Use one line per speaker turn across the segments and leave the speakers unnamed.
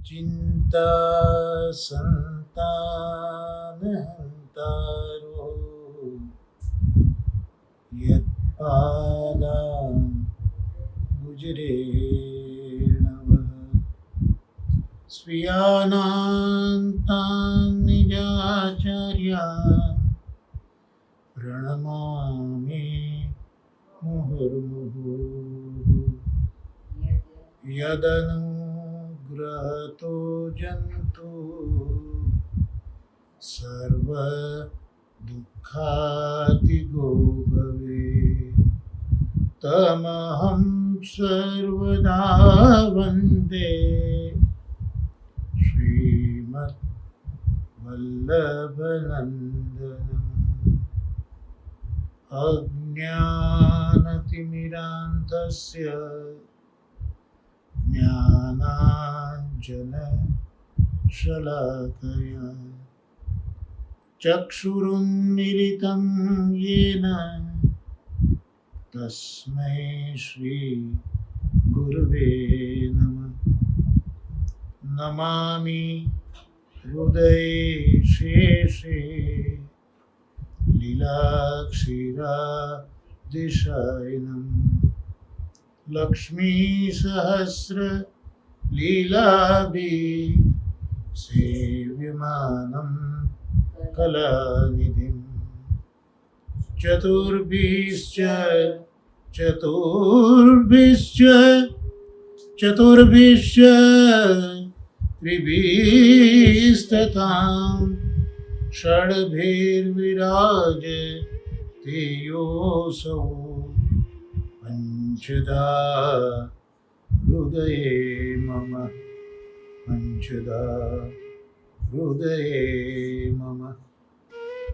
चिंता संतानहंतारो यत्पादां गुजरेणवः स्वीयानान्तान् निजाचार्यान् प्रणमामि मुहुर्मुहुः यदनुग्रहतो जन्तु सर्वदुःखातिगो भवेत् तमहं सर्वदा वन्दे श्रीमद्वल्लभनन्दनम् अज्ञानतिमिरान्धस्य ज्ञानाञ्जनशलाकया चक्षुरुन्मीलितं येन तस्मै श्रीगुरवे नमः। नमामि हृदये शेषे लीलाक्षीरादिशयनम् लक्ष्मीसहस्रलीलाभिः सेव्यमानं कलानिधिं चतुर्भिश्च त्रिभिस्तथां षड्भिर्विराजते योऽसौ पंचदा हृदये मम पंचदा हृदये मम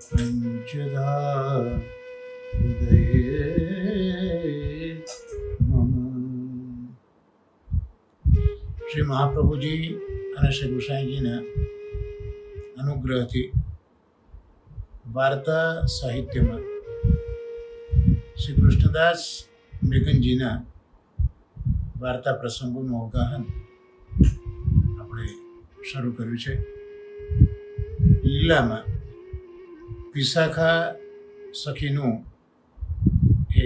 पंचदा हृदये मम। श्री महाप्रभु जी અને શ્રી ગુસાઈજીના અનુગ્રહથી વાર્તા સાહિત્યમાં શ્રી કૃષ્ણદાસ મેઘનજીના વાર્તા પ્રસંગોનું અવગાહન આપણે શરૂ કર્યું છે. લીલામાં વિશાખા સખીનું એ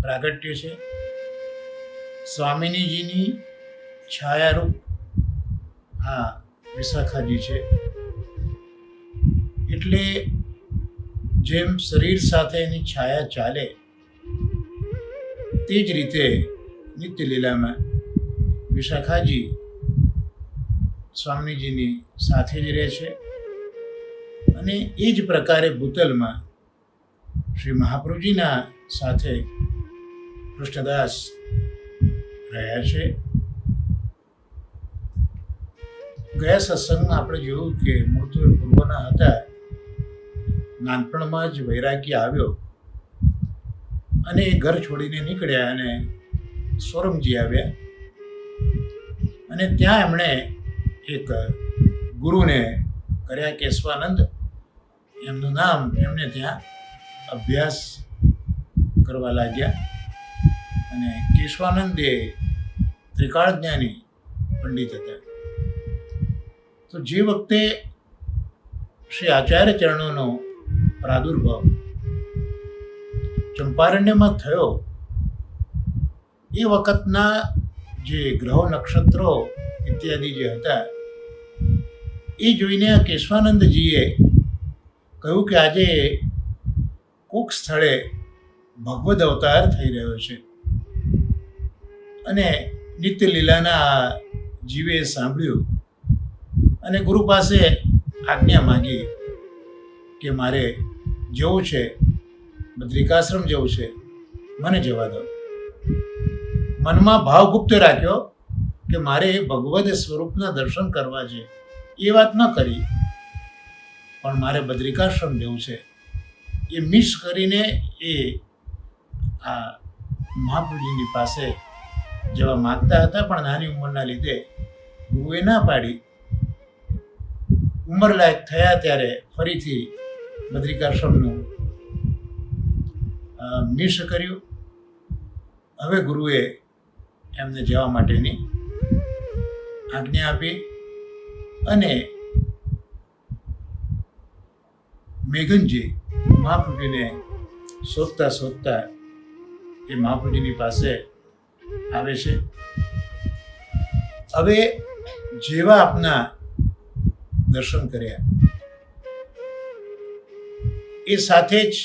પ્રાગટ્ય છે. સ્વામિનીજીની છાયારૂપ આ વિશાખાજી છે. એટલે જેમ શરીર સાથે એની છાયા ચાલે તે જ રીતે નિત્ય લીલામાં વિશાખાજી સ્વામીજીની સાથે જ રહે છે અને એ જ પ્રકારે ભૂતલમાં શ્રી મહાપ્રભુજીના સાથે કૃષ્ણદાસ રહ્યા છે. ગયા સત્સંગમાં આપણે જોયું કે મૂળ તો પૂર્વના હતા, નાનપણમાં જ વૈરાગ્ય આવ્યો અને એ ઘર છોડીને નીકળ્યા અને સોરમજી આવ્યા અને ત્યાં એમણે એક ગુરુને કર્યા, કેશવાનંદ એમનું નામ. એમને ત્યાં અભ્યાસ કરવા લાગ્યા અને કેશવાનંદ એ ત્રિકાળ જ્ઞાની પંડિત હતા. તો જે વખતે શ્રી આચાર્ય ચરણોનો પ્રાદુર્ભાવ ચંપારણ્યમાં થયો એ વખતના જે ગ્રહો નક્ષત્રો ઇત્યાદિ જે હતા એ જોઈને કેશવાનંદજીએ કહ્યું કે આજે કોક સ્થળે ભગવદ અવતાર થઈ રહ્યો છે અને નિત્ય લીલાના જીવે સાંભળ્યું અને ગુરુ પાસે આજ્ઞા માંગી કે મારે જવું છે, બદ્રિકાશ્રમ જવું છે, મને જવા દો. મનમાં ભાવ ગુપ્ત રાખ્યો કે મારે ભગવદ સ્વરૂપના દર્શન કરવા છે. એ વાત ન કરી, પણ મારે બદ્રિકાશ્રમ જવું છે એ મિસ કરીને એ આ મહાપ્રભુજીની પાસે જવા માગતા હતા. પણ નાની ઉંમરના લીધે ગુરુએ ના પાડી. ઉંમરલાયક થયા ત્યારે ફરીથી બદ્રિકાશ્રમનું મિસ કર્યું. હવે ગુરુએ એમને જવા માટેની આજ્ઞા આપી અને મેઘનજી મહાપ્રભુજીને શોધતા શોધતા એ મહાપ્રભુજીની પાસે આવે છે. હવે જેવા આપના દર્શન કર્યા એ સાથે જ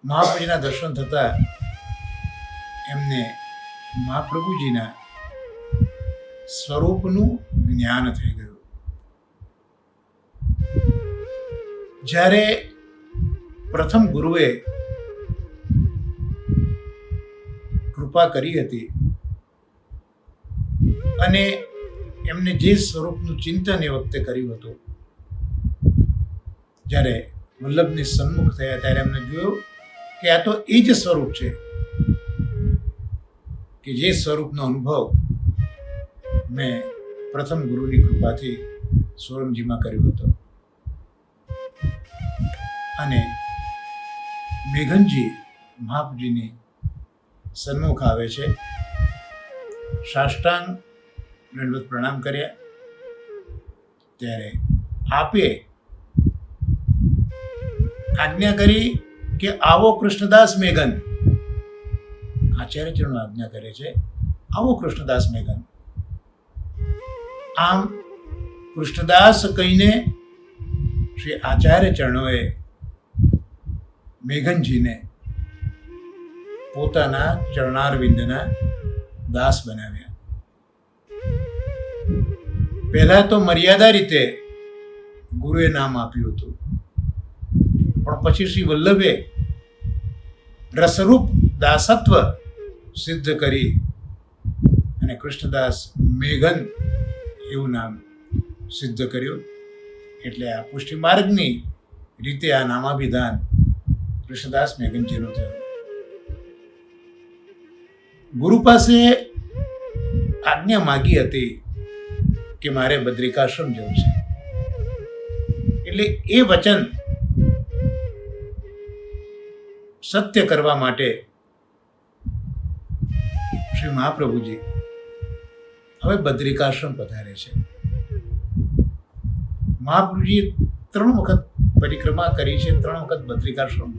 મહાપ્રભુજીના દર્શન થતા એમને મહાપ્રભુજીના સ્વરૂપનું જ્ઞાન થઈ ગયું. જ્યારે પ્રથમ ગુરુએ કૃપા કરી હતી અને એમને જે સ્વરૂપનું ચિંતન એ વખતે કર્યું હતું, જ્યારે વલ્લભની સન્મુખ થયા ત્યારે એમને જોયું કે આ તો એ જ સ્વરૂપ છે કે જે સ્વરૂપનો અનુભવ મેં પ્રથમ ગુરુની કૃપાથી સોરમજીમાં કર્યો હતો. અને મેઘનજી મહાપ્રભુજીની સન્મુખ આવે છે, સાષ્ટાંગ દંડવત પ્રણામ કર્યા. ત્યારે આપે આજ્ઞા કરી કે આવો કૃષ્ણદાસ મેઘન. આચાર્ય ચરણો આજ્ઞા કરે છે, આવો કૃષ્ણદાસ મેઘન. આમ કૃષ્ણદાસ કહીને શ્રી આચાર્ય ચરણોએ મેઘનજીને પોતાના ચરણારવિંદના દાસ બનાવ્યા. પહેલા તો મર્યાદા રીતે ગુરુએ નામ આપ્યું હતું, પણ પછી શ્રી વલ્લભે રસરૂપ દાસત્વ સિદ્ધ કરી અને કૃષ્ણદાસ મેઘન એવું નામ સિદ્ધ કર્યું. એટલે આ પુષ્ટિ માર્ગની રીતે આ નામાભિધાન કૃષ્ણદાસ મેઘનજીનું થયું. ગુરુ પાસે આજ્ઞા માગી હતી કે મારે બદ્રિકાશ્રમ જવું છે. એટલે એ વચન સત્ય કરવા માટે શ્રી મહાપ્રભુજી હવે બદ્રિકાશ્રમ પધારે છે. મહાપ્રભુજીએ 3 વખત પરિક્રમા કરી છે, 3 વખત બદ્રિકાશ્રમ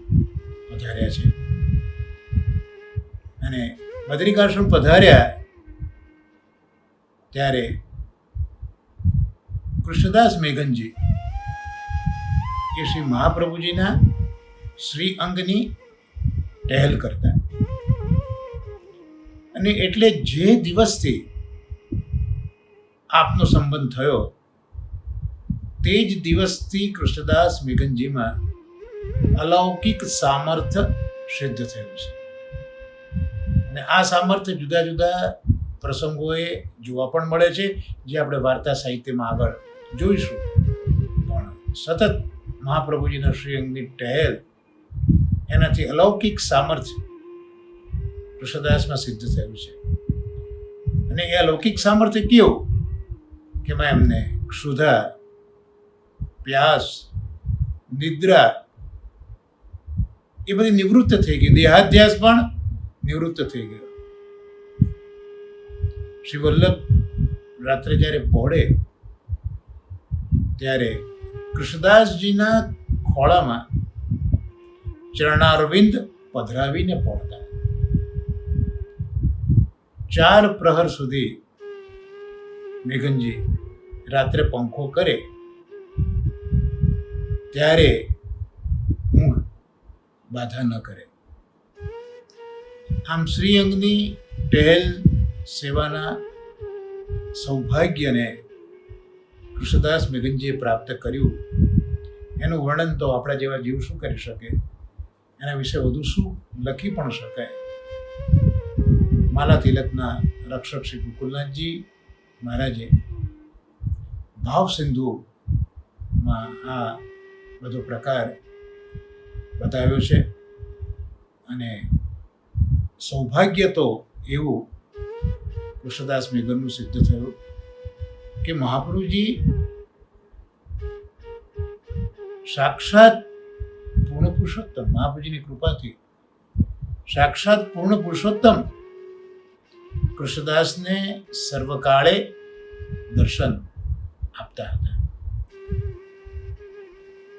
પધાર્યા છે. અને બદ્રિકાશ્રમ પધાર્યા ત્યારે કૃષ્ણદાસ મેઘનજી એ શ્રી મહાપ્રભુજીના શ્રી અંગની ટહેલ કરતા. અને એટલે જે દિવસથી આપનો સંબંધ થયો તે જ દિવસથી કૃષ્ણદાસ મેઘનજીમાં અલૌકિક સામર્થ્ય સિદ્ધ થયું છે. અને આ સામર્થ્ય જુદા જુદા પ્રસંગોએ જોવા પણ મળે છે, જે આપણે વાર્તા સાહિત્યમાં આગળ જોઈશું. પણ સતત મહાપ્રભુજીના શ્રી અંગની ટહેલ એનાથી અલૌકિક સામર્થ્ય કૃષ્ણદાસમાં સિદ્ધ થયું છે. અને એ અલૌકિક સામર્થ્ય કેવું કે મેં એમને ક્ષુધા, પ્યાસ, નિદ્રા એ બધી નિવૃત્ત થઈ ગઈ, દેહાધ્યાસ પણ નિવૃત્ત થઈ ગયો. શ્રી વલ્લભ રાત્રે જ્યારે પહોળે ત્યારે કૃષ્ણદાસજીના ખોળામાં ચરણારવિંદ પધરાવીને પહોંચતા. 4 પ્રહર સુધી મેઘનજી રાત્રે પંખો કરે ત્યારે ઊંઘ બાધા ન કરે. આમ શ્રીઅંગની ટહેલ સેવાના સૌભાગ્યને કૃષ્ણદાસ મેઘનજીએ પ્રાપ્ત કર્યું. એનું વર્ણન તો આપણા જેવા જીવ શું કરી શકે, એના વિશે વધુ શું લખી પણ શકાય. માલા તિલકના રક્ષક શ્રી ગોકુલનાથજી મહારાજે ભાવ સિંધુમાં આ બધો પ્રકાર બતાવ્યો છે. અને સૌભાગ્ય તો એવું કૃષ્ણદાસ મેઘનનું સિદ્ધ થયું કે મહાપ્રભુજી સાક્ષાત પૂર્ણ પુરુષોત્તમ, મહાપ્રભુજીની કૃપાથી સાક્ષાત પૂર્ણ પુરુષોત્તમ કૃષ્ણદાસને સર્વકાળે દર્શન આપતા હતા.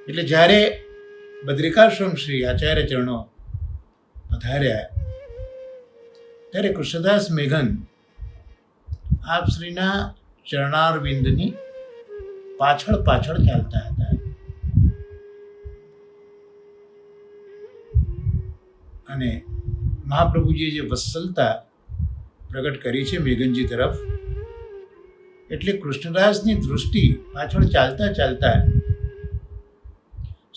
એટલે જ્યારે બદ્રિકાશ્રમ શ્રી આચાર્ય ચરણો પધાર્યા ત્યારે કૃષ્ણદાસ મેઘન આપ શ્રીના ચરણારવિંદની પાછળ પાછળ ચાલતા હતા અને મહાપ્રભુજીએ જે વત્સલતા પ્રગટ કરી છે મેઘનજી તરફ, એટલે કૃષ્ણદાસની દૃષ્ટિ પાછળ ચાલતા ચાલતા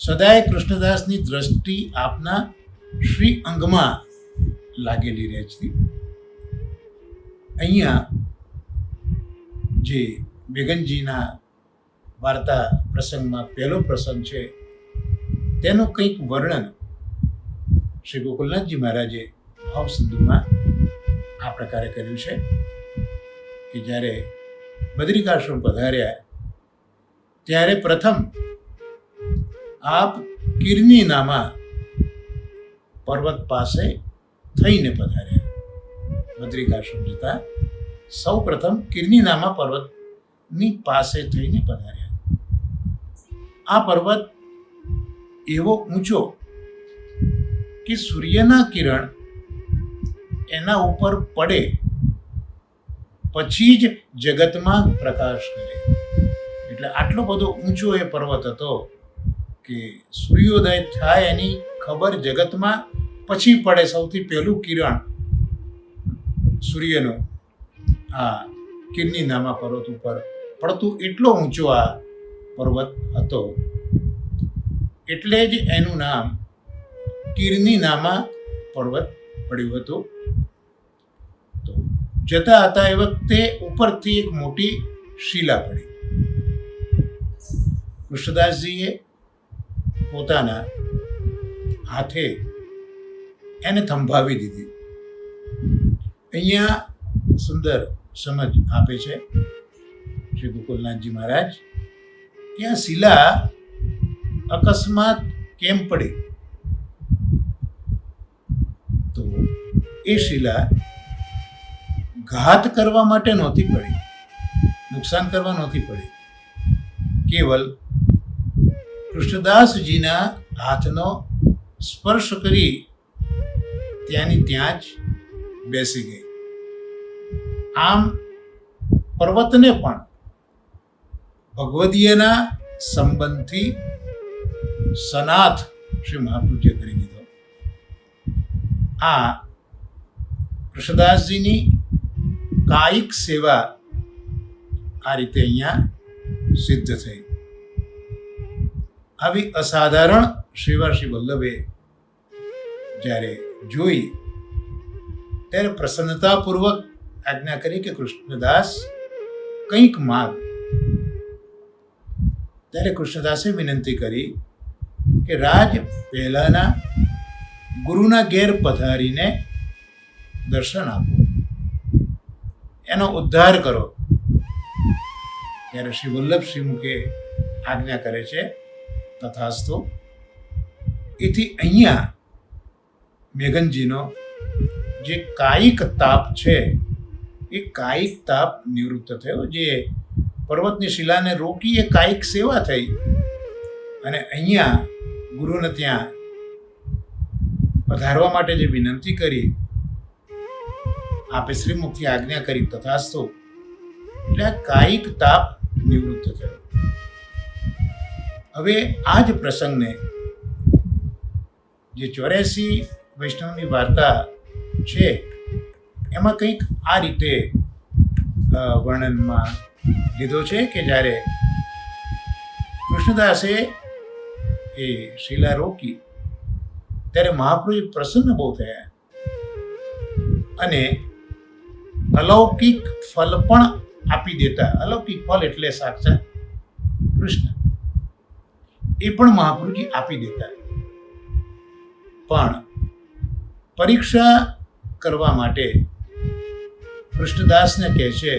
સદાય કૃષ્ણદાસની દ્રષ્ટિ આપના શ્રી અંગમાં લાગેલી રહે છે. અહીંયા જે મેઘનજીના વાર્તા પ્રસંગમાં પહેલો પ્રસંગ છે તેનું કંઈક વર્ણન શ્રી ગોકુલનાથજી મહારાજે ભાવ સિંધુમાં આ પ્રકારે કર્યું છે કે જ્યારે બદ્રિકાશ્રમ પધાર્યા ત્યારે પ્રથમ આપ કિર્નીનામા પર્વત પાસે થઈને પધાર્યા. બદ્રિકાશ્રમ જતા સૌ પ્રથમ કિર્નીનામા પર્વતની પાસે થઈને પધાર્યા. આ પર્વત એવો ઊંચો કે સૂર્યના કિરણ એના ઉપર પડે પછી જ જગતમાં પ્રકાશ કરે. એટલે આટલો બધો ઊંચો એ પર્વત હતો કે સૂર્યોદય થાય એની ખબર જગતમાં પછી પડે. સૌથી પહેલું કિરણ સૂર્યનું આ કિર્નીનામા પર્વત ઉપર પડતું, એટલો ઊંચો આ પર્વત હતો. એટલે જ એનું નામ કિર્નીનામા પર્વત પડ્યું હતું. તો જતા હતા એ વખતે ઉપરથી એક મોટી શિલા પડી. કૃષ્ણદાસજીએ પોતાના હાથે એને થંભાવી દીધી. અહીંયા સુંદર સમજ આપે છે શ્રી ગોકુલનાથજી મહારાજ કે આ શિલા અકસ્માત કેમ પડી. તો એ શિલા ઘાત કરવા માટે નહોતી પડી, નુકસાન કરવા નહોતી પડી. કેવલ કૃષ્ણદાસજીના હાથનો સ્પર્શ કરી ત્યાંની ત્યાં જ બેસી ગઈ. આમ પર્વતને પણ ભગવદીયના સંબંધથી સનાથ શ્રી મહાપ્રભુજીએ કરી દીધો. આ કૃષ્ણદાસજીની કાયિક સેવા આ રીતે અહીંયા સિદ્ધ થઈ. આવી અસાધારણ સેવા શ્રી વલ્લભે જ્યારે જોઈ ત્યારે પ્રસન્નતાપૂર્વક આજ્ઞા કરી કે કૃષ્ણદાસ કંઈક માગ. ત્યારે કૃષ્ણદાસે વિનંતી કરી કે રાજ પહેલાના ગુરુના ઘેર પધારીને દર્શન આપો, એનો ઉદ્ધાર કરો. ત્યારે શ્રી વલ્લભ શ્રીમુખે આજ્ઞા કરે છે તથાસ્તુ. એથી અહીંયા મેઘનજીનો જે કાયિક તાપ છે એ કાયિક તાપ નિવૃત્ત થયો. જે પર્વતની શિલાને રોકી એ કાયિક સેવા થઈ અને અહીંયા ગુરુને ત્યાં પધારવા માટે જે વિનંતી કરી આપે શ્રીમુખથી આજ્ઞા કરી તથાસ્તુ. એટલે આ કાયિક તાપ નિવૃત્ત થયો. હવે આ જ પ્રસંગને જે 84 વૈષ્ણવની વાર્તા છે એમાં કંઈક આ રીતે વર્ણનમાં લીધો છે કે જ્યારે કૃષ્ણદાસે એ શિલા રોકી ત્યારે મહાપ્રભુ પ્રસન્ન બહુ થયા અને અલૌકિક ફલ પણ આપી દેતા. અલૌકિક ફલ એટલે સાક્ષાત કૃષ્ણ, એ પણ મહાપ્રભુજી આપી દેતા. પણ પરીક્ષા કરવા માટે કૃષ્ણદાસને કહે છે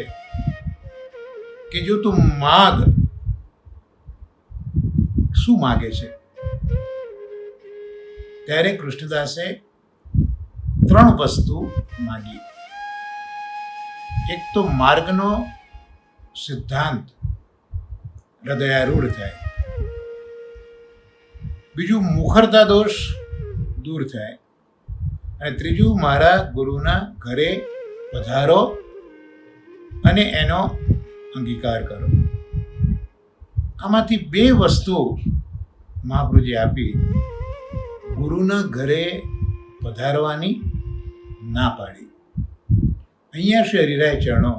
કે જો તું માગ, શું માગે છે? ત્યારે કૃષ્ણદાસે 3 વસ્તુ માગી. એક તો માર્ગનો સિદ્ધાંત હૃદયારૂઢ થાય, બીજું મુખરતા દોષ દૂર થાય, અને ત્રીજું મારા ગુરુના ઘરે પધારો અને એનો અંગીકાર કરો. આમાંથી બે વસ્તુ મહાપ્રભુજી આપી. ગુરુના ઘરે પધારવાની ના પાડી. અહીંયા શ્રી હરિરાય ચરણો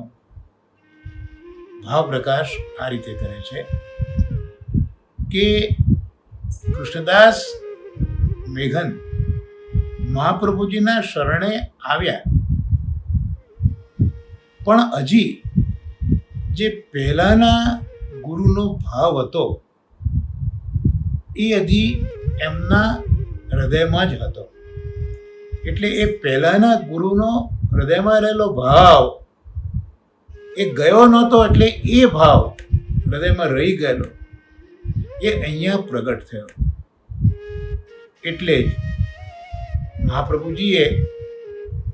ભાવ પ્રકાશ આ રીતે કરે છે કે કૃષ્ણદાસ મેઘન મહાપ્રભુજીના શરણે આવ્યા, પણ હજી જે પહેલાના ગુરુનો ભાવ હતો એ હજી એમના હૃદયમાં જ હતો. એટલે એ પહેલાના ગુરુનો હૃદયમાં રહેલો ભાવ એ ગયો નહોતો, એટલે એ ભાવ હૃદયમાં રહી ગયેલો એ અહીંયા પ્રગટ થયો. એટલે જ મહાપ્રભુજીએ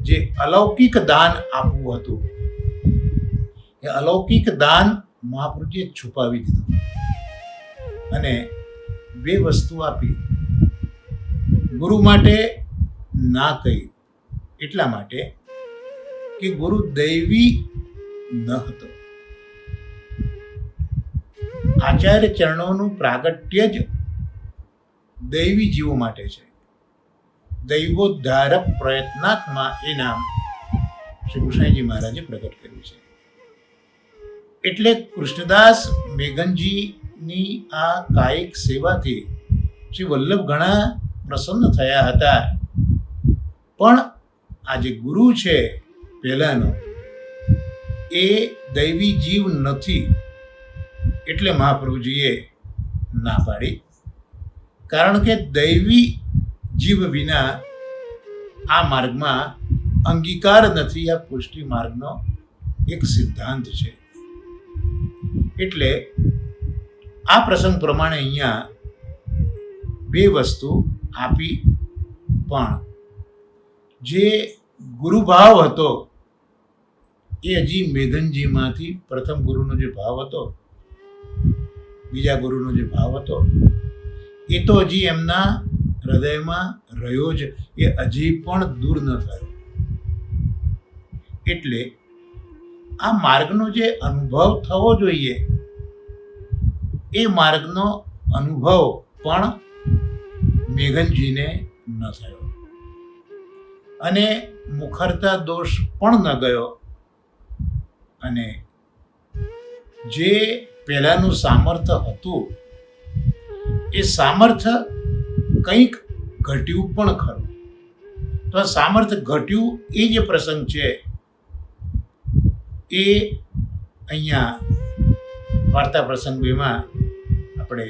જે અલૌકિક દાન આપવું હતું એ અલૌકિક દાન મહાપ્રભુજીએ છુપાવી દીધું અને બે વસ્તુ આપી. ગુરુ માટે ના કહી એટલા માટે કે ગુરુ દૈવી ન હતો. આચાર્ય ચરણોનું પ્રાગટ્ય જ દૈવી જીવો માટે છે. દૈવોદ્ધારક પ્રયત્નાત્મા એ નામ શ્રી કૃષ્ણજી મહારાજે પ્રગટ કર્યું છે. એટલે કૃષ્ણદાસ મેઘનજીની આ કાયિક સેવાથી શ્રી વલ્લભ ઘણા પ્રસન્ન થયા હતા. પણ આ જે ગુરુ છે પહેલાનો એ દૈવી જીવ નથી, એટલે મહાપ્રભુજીએ ના પાડી. કારણ કે દૈવી જીવ વિના આ માર્ગમાં અંગીકાર નથી. આ પુષ્ટિ માર્ગનો એક સિદ્ધાંત છે. એટલે આ પ્રસંગ પ્રમાણે અહીંયા બે વસ્તુ આપી, પણ જે ગુરુભાવ હતો એ હજી મેઘનજીમાંથી પ્રથમ ગુરુનો જે ભાવ હતો, બીજા ગુરુનો જે ભાવ હતો એ તો હજી એમના હૃદયમાં રહ્યો જ, એ હજી પણ દૂર ન થયો. એટલે આ માર્ગનો જે અનુભવ થવો જોઈએ એ માર્ગનો અનુભવ પણ મેઘનજીને ન થયો, અને મુખરતા દોષ પણ ન ગયો, અને જે પહેલાનું સામર્થ્ય હતું એ સામર્થ્ય કંઈક ઘટ્યું પણ ખરું. તો આ સામર્થ્ય ઘટ્યું એ જે પ્રસંગ છે એ અહીંયા વાર્તા પ્રસંગ બેમાં આપણે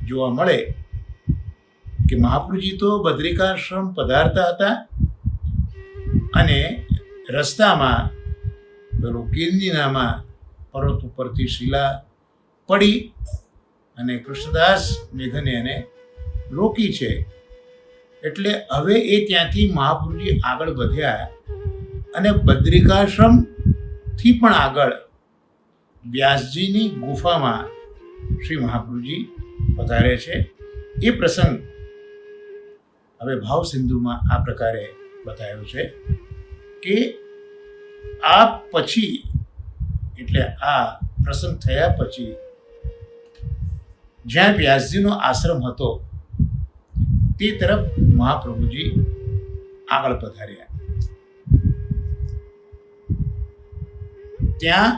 જોવા મળે કે મહાપ્રભુજી તો બદ્રિકાશ્રમ પધારતા હતા અને રસ્તામાં પેલું કીર્તિનામાં પર્વત ઉપરથી શિલા પડી અને કૃષ્ણદાસ મેઘને એને રોકી છે. એટલે હવે એ ત્યાંથી મહાપ્રભુજી આગળ વધ્યા અને બદ્રિકાશ્રમથી પણ આગળ વ્યાસજીની ગુફામાં શ્રી મહાપ્રભુજી પધારે છે. એ પ્રસંગ હવે ભાવ સિંધુમાં આ પ્રકારે બતાવ્યો છે કે આ પછી, એટલે આ પ્રસંગ થયા પછી જ્યાં વ્યાસજીનો આશ્રમ હતો તે તરફ મહાપ્રભુજી આગળ પધાર્યા. ત્યાં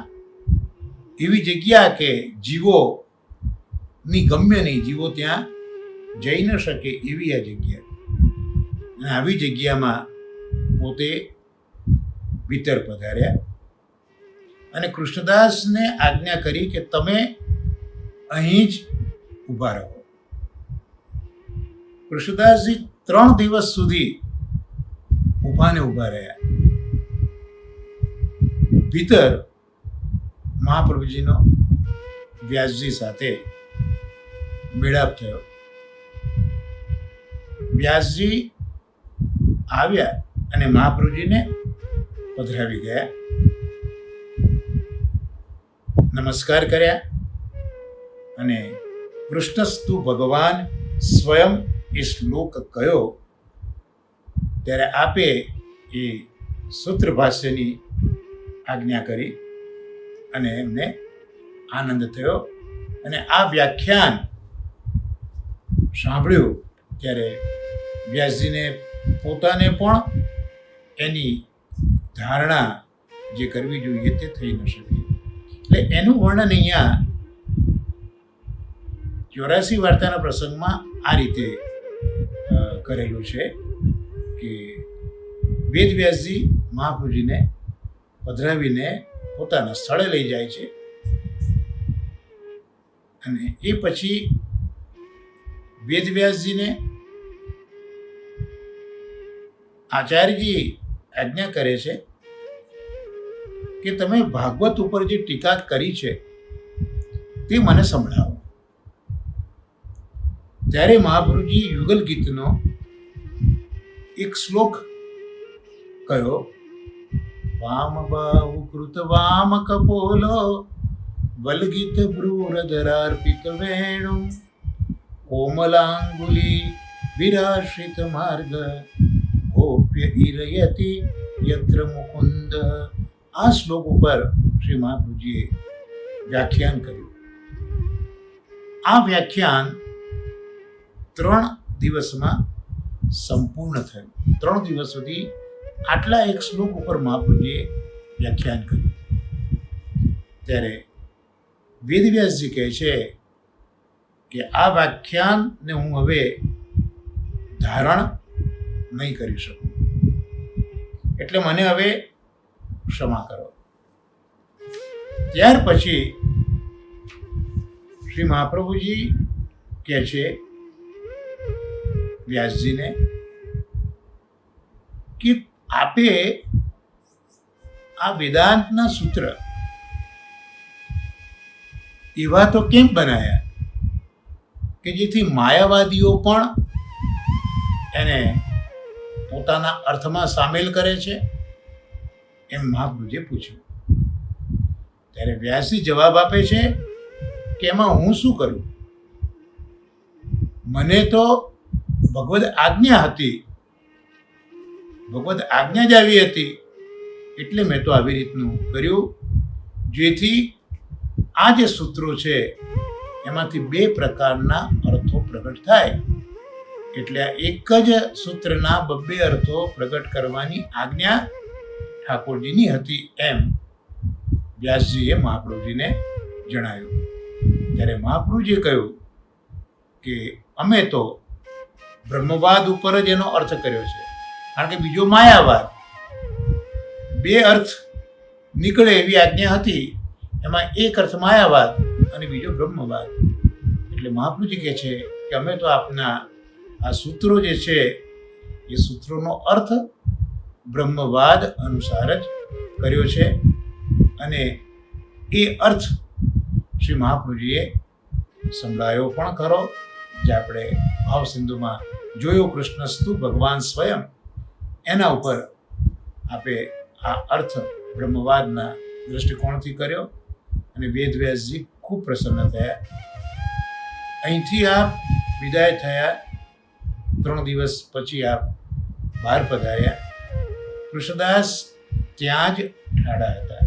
એવી જગ્યા કે જીવોની ગમ્ય નહીં, જીવો ત્યાં જઈ ન શકે એવી આ જગ્યા. અને આવી જગ્યામાં પોતે ભીતર પધાર્યા અને કૃષ્ણદાસને આજ્ઞા કરી કે તમે અહીં જ ઊભા રહો. કૃષ્ણદાસજી 3 દિવસ સુધી ઊભા ને ઊભા રહ્યા. ભીતર મહાપ્રભુજીનો વ્યાસજી સાથે મેળાપ થયો. વ્યાસજી આવ્યા અને મહાપ્રભુજીને પધરાવી ગયા. નમસ્કાર કર્યા અને કૃષ્ણસ્તુ ભગવાન સ્વયં એ શ્લોક કયો ત્યારે આપે એ સૂત્ર ભાષ્યની આજ્ઞા કરી અને એમને આનંદ થયો અને આ વ્યાખ્યાન સાંભળ્યું ત્યારે વ્યાસજીને પોતાને પણ એની ધારણા જે કરવી જોઈએ તે થઈ ન શકી. એટલે એનું વર્ણન અહીંયા 84 વાર્તાના પ્રસંગમાં આ રીતે કરેલું છે કે વેદ વ્યાસજી મહાપ્રભુજીને પધરાવીને પોતાના સ્થળે લઈ જાય છે અને એ પછી વેદ વ્યાસજીને આચાર્યજી આજ્ઞા કરે છે કે તમે ભાગવત ઉપર જે ટીકા કરી છે તે મને સંભળાવો. ત્યારે મહાપ્રભુજી યુગલ ગીતનો એક શ્લોક કયો, વામ બાહુ કૃત વામ કપોલો વલગીત ભ્રૂરધરાર્પિત વેણુ કોમલાંગુલી વિરાશ્રિત માર્ગ ગોપ્ય ઇરયતિ યત્ર મુકુંદ. આ શ્લોક ઉપર શ્રી મહાપ્રભુજીએ વ્યાખ્યાન કર્યું. આ વ્યાખ્યાન 3 દિવસમાં સંપૂર્ણ થયું. 3 દિવસ સુધી આટલા એક શ્લોક ઉપર મહાપ્રભુજીએ વ્યાખ્યાન કર્યું. ત્યારે વેદવ્યાસજી કહે છે કે આ વ્યાખ્યાનને હું હવે ધારણ નહીં કરી શકું, એટલે મને હવે ક્ષમા કરો. ત્યાર પછી શ્રી મહાપ્રભુજી કહે છે વ્યાસજીને કે આપે આ વેદાંતના સૂત્ર એવા તો કેમ બનાયા કે જેથી માયાવાદીઓ પણ એને પોતાના અર્થમાં સામેલ કરે છે? એમ મહાપ્રભુજીએ પૂછ્યું. ત્યારે વ્યાસજી જવાબ આપે છે કે એમાં હું શું કરું? મને તો ભગવદ આજ્ઞા હતી, ભગવદ આજ્ઞા જ આવી હતી એટલે મેં તો આવી રીતનું કર્યું, જેથી આ જે સૂત્રો છે એમાંથી 2 પ્રકારના અર્થો પ્રગટ થાય. એટલે આ એક જ સૂત્રના 2 અર્થો પ્રગટ કરવાની આજ્ઞા ઠાકોરજીની હતી એમ વ્યાસજીએ મહાપ્રભુજીને જણાવ્યું. ત્યારે મહાપ્રભુજીએ કહ્યું કે અમે તો બ્રહ્મવાદ ઉપર જ એનો અર્થ કર્યો છે, કારણ કે બીજો માયાવાદ. 2 અર્થ નીકળે એવી આજ્ઞા હતી, એમાં એક અર્થ માયાવાદ અને બીજો બ્રહ્મવાદ. એટલે મહાપ્રભુજી કહે છે કે અમે તો આપના આ સૂત્રો જે છે એ સૂત્રોનો અર્થ બ્રહ્મવાદ અનુસાર જ કર્યો છે. અને એ અર્થ શ્રી મહાપ્રભુજીએ સંભળાયો પણ ખરો, જે આપણે ભાવ સિંધુમાં જોયો, કૃષ્ણસ્તુ ભગવાન સ્વયં. એના ઉપર આપે આ અર્થ બ્રહ્મવાદના દૃષ્ટિકોણથી કર્યો અને વેદવ્યાસજી ખૂબ પ્રસન્ન થયા. અહીંથી આપ વિદાય થયા. 3 દિવસ પછી આપ બહાર પધાર્યા. કૃષ્ણદાસ ત્યાં જ ઠાડા હતા.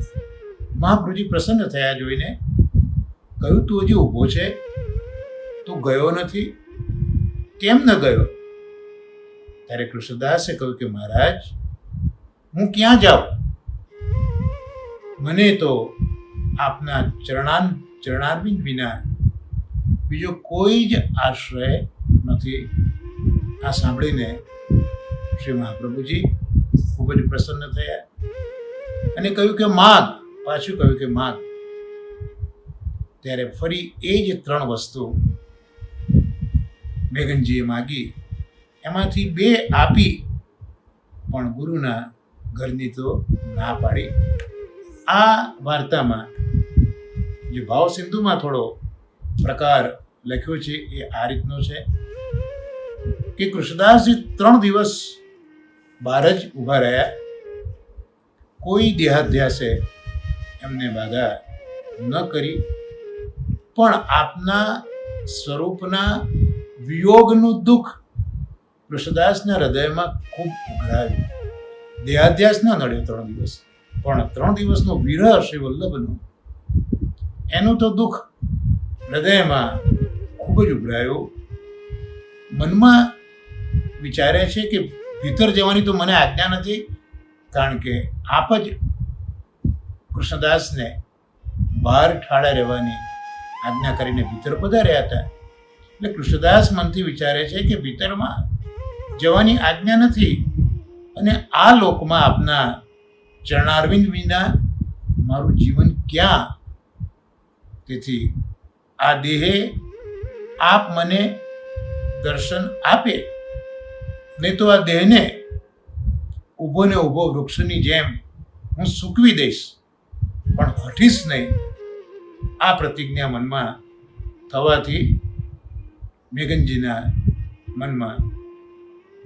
મહાપ્રભુજી પ્રસન્ન થયા જોઈને કહ્યું, તું હજી ઊભો છે, તું ગયો નથી, કેમ ન ગયો? ત્યારે કૃષ્ણદાસે કહ્યું કે મહારાજ, હું ક્યાં જાઉં? મને તો આપના ચરણારવિંદ વિના બીજો કોઈ જ આશ્રય નથી. આ સાંભળીને શ્રી મહાપ્રભુજી ખૂબ જ પ્રસન્ન થયા અને કહ્યું કે માગ. પાછું કહ્યું કે માગ. ત્યારે ફરી એ જ 3 વસ્તુ મેઘનજીએ માગી. એમાંથી 2 આપી, પણ ગુરુના ઘરની તો ના પાડી. આ વાર્તામાં જે ભાવ સિંધુમાં થોડો પ્રકાર લખ્યો છે એ આ રીતનો છે કે કૃષ્ણદાસજી 3 દિવસ બહાર જ ઊભા રહ્યા. કોઈ દેહાધ્યાસે એમને બાધા ન કરી, પણ આપના સ્વરૂપના વિયોગનું દુઃખ કૃષ્ણદાસના હૃદયમાં ખૂબ ઉઘરાયું. દેહાધ્યાસ ન નડ્યો 3 દિવસ, પણ 3 દિવસનો વિરહ શ્રી વલ્લભનો, એનું તો દુઃખ હૃદયમાં ખૂબ જ ઉભરાયું. મનમાં વિચારે છે કે ભીતર જવાની તો મને આજ્ઞા નથી, કારણ કે આપ જ કૃષ્ણદાસને બહાર ઠાળા રહેવાની આજ્ઞા કરીને ભીતર પધાર્યા હતા. એટલે કૃષ્ણદાસ મનથી વિચારે છે કે ભીતરમાં જવાની આજ્ઞા નથી, અને આ લોકમાં આપના ચરણારવિંદ વિના મારું જીવન ક્યાં? તેથી આ દેહે આપ મને દર્શન આપે, નહીં તો આ દેહને ઊભો ને ઊભો વૃક્ષની જેમ હું સૂકવી દઈશ, પણ હઠીશ નહીં. આ પ્રતિજ્ઞા મનમાં થવાથી મેઘનજીના મનમાં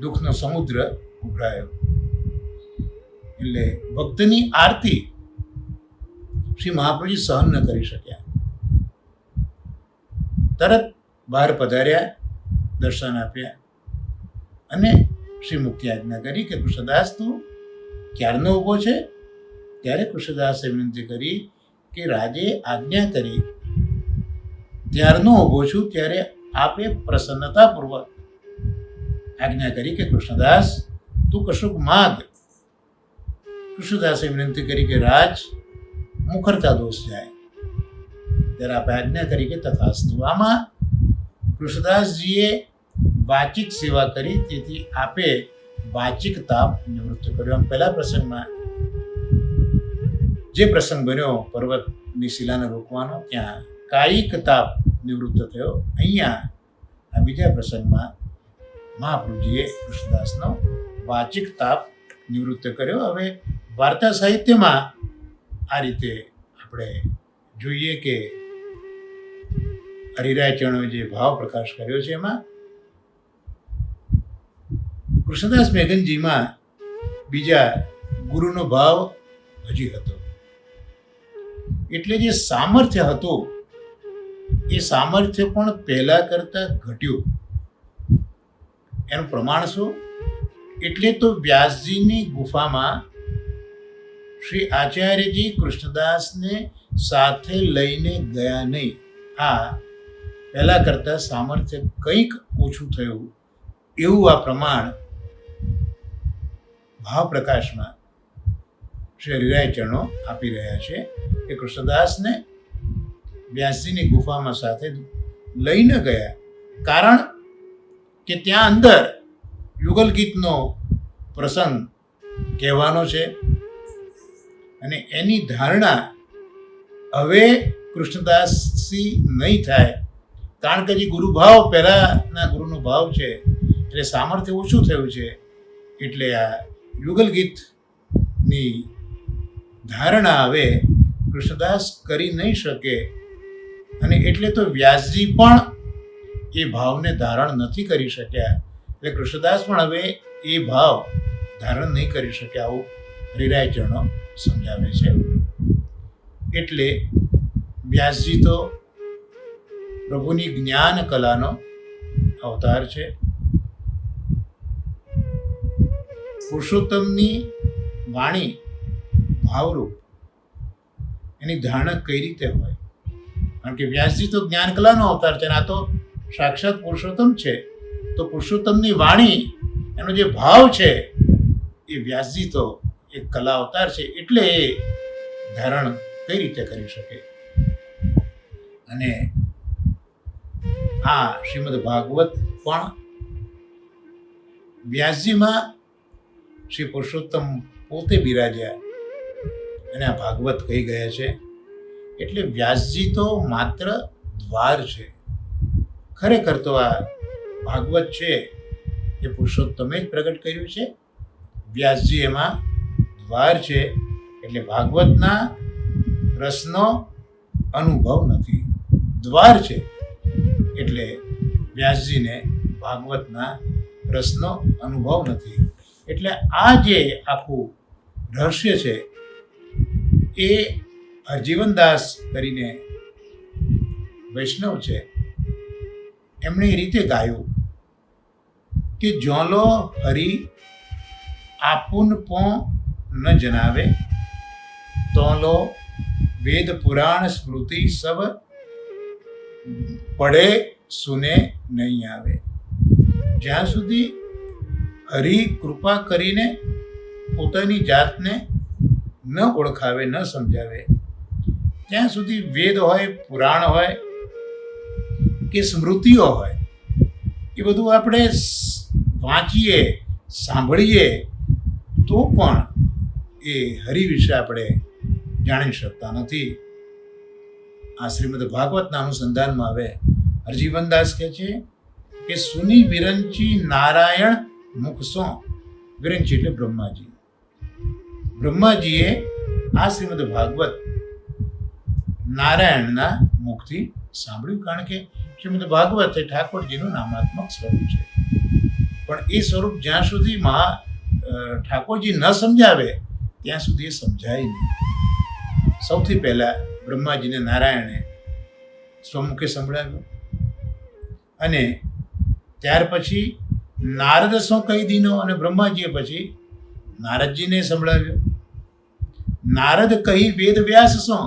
દુઃખનો સમુદ્ર ઉભરાયો. એટલે ભક્તની આરતી શ્રી મહાપ્રભુજી સહન ન કરી શક્યા. તરત બહાર પધાર્યા, દર્શન આપ્યા અને શ્રી મુક્તિ આજ્ઞા કરી કે કૃષ્ણદાસ તું ક્યારનો ઊભો છે? ત્યારે કૃષ્ણદાસે વિનંતી કરી કે રાજે આજ્ઞા કરી ત્યારનો ઊભો છું. ત્યારે આપે પ્રસન્નતાપૂર્વક આજ્ઞા કરી કે કૃષ્ણદાસ તું કશુંક માગ. કૃષ્ણદાસે વિનંતી કરી કે રાજ મુખરતા દોષ જાય. ત્યારે આપે આજ્ઞા કરી કે તથાસ્તુ. આમાં કૃષ્ણદાસજીએ વાચિક સેવા કરી, તેથી આપે વાચિક તાપ નિવૃત્ત કર્યો. આમ પહેલા પ્રસંગમાં જે પ્રસંગ બન્યો પર્વતની શિલાને રોકવાનો, ત્યાં કાયિક તાપ નિવૃત્ત થયો. અહીંયા આ બીજા પ્રસંગમાં મહાપ્રભુજીએ કૃષ્ણદાસનો વાચિક તાપ નિવૃત્ત કર્યો. હવે વાર્તા સાહિત્યમાં આ રીતે આપણે જોઈએ કે હરિરાય ચરણોએ જે ભાવ પ્રકાશ કર્યો છે, એમાં કૃષ્ણદાસ મેઘનજીમાં બીજા ગુરુનો ભાવ હજી હતો. એટલે જે સામર્થ્ય હતું એ સામર્થ્ય પણ પહેલા કરતા ઘટ્યું. એનું પ્રમાણ શું? એટલે તો વ્યાસજીની ગુફામાં શ્રી આચાર્યજી કૃષ્ણદાસને સાથે લઈને ગયા નહીં. આ પહેલા કરતા સામર્થ્ય કંઈક ઓછું થયું, એવું આ પ્રમાણ ભાવ પ્રકાશમાં શ્રી હરિરાય ચરણો આપી રહ્યા છે કે કૃષ્ણદાસને વ્યાસજીની ગુફામાં સાથે લઈને ગયા, કારણ કે ત્યાં અંદર યુગલ ગીતનો પ્રસંગ કહેવાનો છે અને એની ધારણા હવે કૃષ્ણદાસથી નહીં થાય, કારણ કે જે ગુરુભાવ પહેલાંના ગુરુનો ભાવ છે એટલે સામર્થ્ય ઓછું થયું છે. એટલે આ યુગલ ગીતની ધારણા હવે કૃષ્ણદાસ કરી નહીં શકે, અને એટલે તો વ્યાસજી પણ એ ભાવને ધારણ નથી કરી શક્યા. એટલે કૃષ્ણદાસ પણ હવે એ ભાવ ધારણ નહીં કરી શક્યા, આવું હરિરાય ચરણો સમજાવે છે. એટલે વ્યાસજી તો પ્રભુની જ્ઞાન કલાનો અવતાર છે. પુરુષોત્તમની વાણી ભાવરૂપ, એની ધારણા કઈ રીતે હોય? કારણ કે વ્યાસજી તો જ્ઞાન કલાનો અવતાર છે, આ તો સાક્ષાત પુરુષોત્તમ છે. તો પુરુષોત્તમની વાણી, એનો જે ભાવ છે, એ વ્યાસજી તો એક કલા અવતાર છે, એટલે એ ધારણ કઈ રીતે કરી શકે? અને આ શ્રીમદ ભાગવત પણ વ્યાસજીમાં શ્રી પુરુષોત્તમ પોતે બિરાજ્યા અને આ ભાગવત કહી ગયા છે. એટલે વ્યાસજી તો માત્ર દ્વાર છે. ખરેખર તો આ ભાગવત છે એ પુરુષોત્તમે જ પ્રગટ કર્યું છે. વ્યાસજી એમાં દ્વાર છે, એટલે ભાગવતના રસનો અનુભવ નથી, દ્વાર છે. એટલે વ્યાસજીને ભાગવતના રસનો અનુભવ નથી. એટલે આ જે આખું રહસ્ય છે એ હરજીવનદાસ કરીને વૈષ્ણવ છે, એમણે એ રીતે ગાયું કે જોલો હરી આપુન પો ન જનાવે, તોલો વેદ પુરાણ સ્મૃતિ સબ પડે સુને નહીં આવે. જ્યાં સુધી હરિ કૃપા કરીને પોતાની જાતને ન ઓળખાવે, ન સમજાવે, ત્યાં સુધી વેદ હોય, પુરાણ હોય કે સ્મૃતિઓ હોય, એ બધું આપણે વાંચીએ, સાંભળીએ તો પણ એ હરિ વિશે આપણે જાણી શકતા નથી. આ શ્રીમદ ભાગવતના અનુસંધાનમાં હવે હરજીવનદાસ કહે છે કે સુની વિરંચી નારાયણ મુખસો. વિરંચી એટલે બ્રહ્માજી. બ્રહ્માજીએ આ શ્રીમદ ભાગવત નારાયણના મુખથી સાંભળ્યું, કારણ કે શ્રીમદ ભાગવત એ ઠાકોરજીનું નામાત્મક સ્વરૂપ છે. પણ એ સ્વરૂપ જ્યાં સુધી ઠાકોરજી ન સમજાવે ત્યાં સુધી એ સમજાય નહીં. સૌથી પહેલાં બ્રહ્માજીને નારાયણે સ્વમુખે સંભળાવ્યું, અને ત્યાર પછી નારદ સો કહી દીનો, અને બ્રહ્માજીએ પછી નારદજીને સંભળાવ્યો. નારદ કહી વેદ વ્યાસ સો,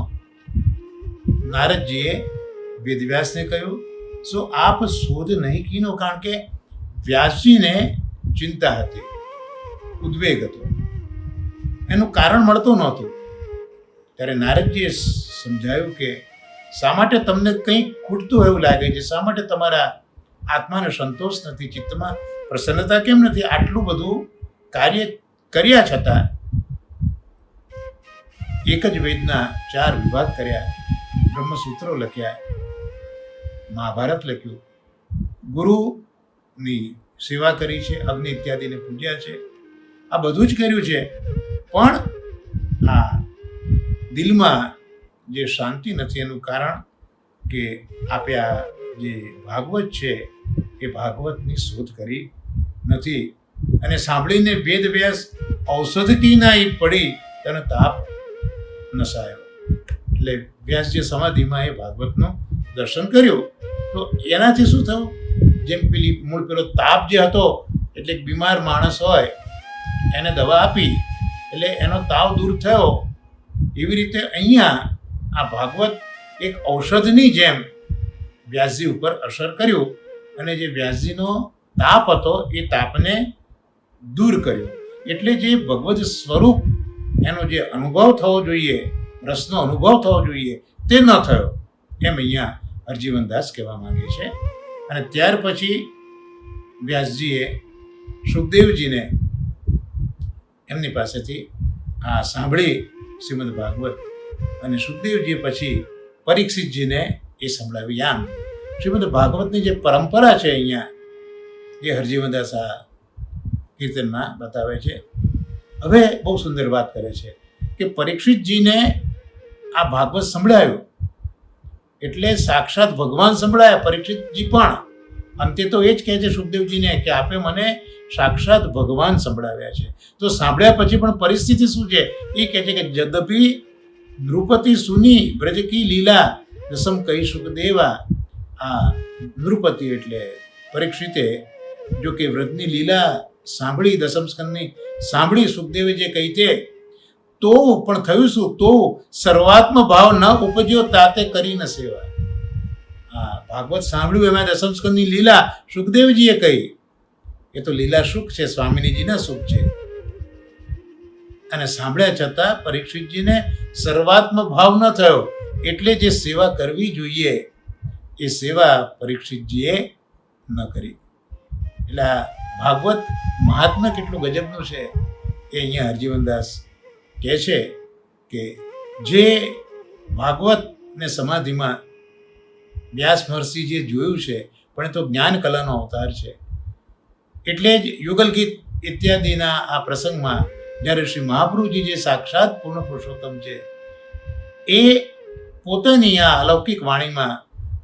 નારદજીએ વેદવ્યાસને કહ્યું, સો આપ શોધ નહીં કીનો, કારણ કે વ્યાસજીને ચિંતા હતી, ઉદ્વેગ હતો, એનું કારણ મળતું નહોતું. ત્યારે નારદજીએ સમજાયું કે શા માટે તમને કંઈક ખૂટતું એવું લાગે છે, શા માટે તમારા આત્માને સંતોષ નથી, ચિત્તમાં પ્રસન્નતા કેમ નથી? આટલું બધું કાર્ય કર્યા છતાં એક જ વેદના 4 વિભાગ કર્યા, બ્રહ્મસૂત્રો લખ્યા, મહાભારત લખ્યું, ગુરુની સેવા કરી છે, અગ્નિ ઇત્યાદિને પૂજ્યા છે, આ બધું જ કર્યું છે, પણ આ દિલમાં જે શાંતિ નથી એનું કારણ કે આપે આ જે ભાગવત છે એ ભાગવતની શોધ કરી નથી. અને સાંભળીને વેદ વ્યાસ ઔષધ કી ના પડી તને તાપ નસાયો. એટલે વ્યાસ જે સમાધિમાં એ ભાગવતનું દર્શન કર્યું તો એનાથી શું થયું? જેમ મૂળ પેલો તાપ જે હતો, એટલે એક બીમાર માણસ હોય એને દવા આપી એટલે એનો તાવ દૂર થયો, એવી રીતે અહીંયા આ ભાગવત એક ઔષધની જેમ વ્યાસજી ઉપર અસર કર્યું, અને જે વ્યાસજીનો તાપ હતો એ તાપને દૂર કર્યો. એટલે જે ભગવદ સ્વરૂપ એનો જે અનુભવ થવો જોઈએ, રસનો અનુભવ થવો જોઈએ, તે ન થયો, એમ અહીંયા હરજીવનદાસ કહેવા માંગે છે. અને ત્યાર પછી વ્યાસજીએ સુખદેવજીને એમની પાસેથી આ સાંભળી શ્રીમદ ભાગવત, અને સુખદેવજીએ પછી પરીક્ષિતજીને એ સંભળાવી. આમ શ્રીમદ ભાગવતની જે પરંપરા છે અહીંયા એ હરજીવનદાસ આ કીર્તનમાં બતાવે છે. હવે બહુ સુંદર વાત કરે છે કે પરીક્ષિતજીને આ ભાગવત સંભળાયું એટલે સાક્ષાત ભગવાન સંભળાયા. પરીક્ષિતજી પણ અંતે તો એ જ કહે છે સુખદેવજીને કે આપે મને સાક્ષાત ભગવાન સંભળાવ્યા છે. તો સાંભળ્યા પછી પણ પરિસ્થિતિ શું છે એ કહે છે કે જદપી નૃપતિ સુની બ્રજ કી લીલા દસમ કહી સુખદેવા. આ નૃપતિ એટલે પરીક્ષિતે જો કે વ્રજની લીલા સાંભળી, દસમ સ્કંદની સાંભળી, સુખદેવે જે કહી તે, તો પણ થયું શું? તો સર્વાત્મ ભાવ ન ઉપજ્યો તાતે કરી ન સેવા. હા, ભાગવત સાંભળ્યું, એમાં દસમ સ્કંદની લીલા સુખદેવજીએ કહી, એ તો લીલા સુખ છે, સ્વામિનીજીના સુખ છે. અને સાંભળ્યા છતાં પરીક્ષિતજીને સર્વાત્મ ભાવ ન થયો, એટલે જે સેવા કરવી જોઈએ એ સેવા પરીક્ષિતજીએ ન કરી. એટલે આ ભાગવત મહાત્મા કેટલું ગજબનું છે એ અહીંયા હરજીવનદાસ કહે છે કે જે ભાગવતને સમાધિમાં વ્યાસ મહર્ષિજીએ જોયું છે, પણ એ તો જ્ઞાન કલાનો અવતાર છે. એટલે જ યુગલ ગીત ઇત્યાદિના આ પ્રસંગમાં જ્યારે શ્રી મહાપ્રભુજી જે સાક્ષાત પૂર્ણ પુરુષોત્તમ છે એ પોતાની આ અલૌકિક વાણીમાં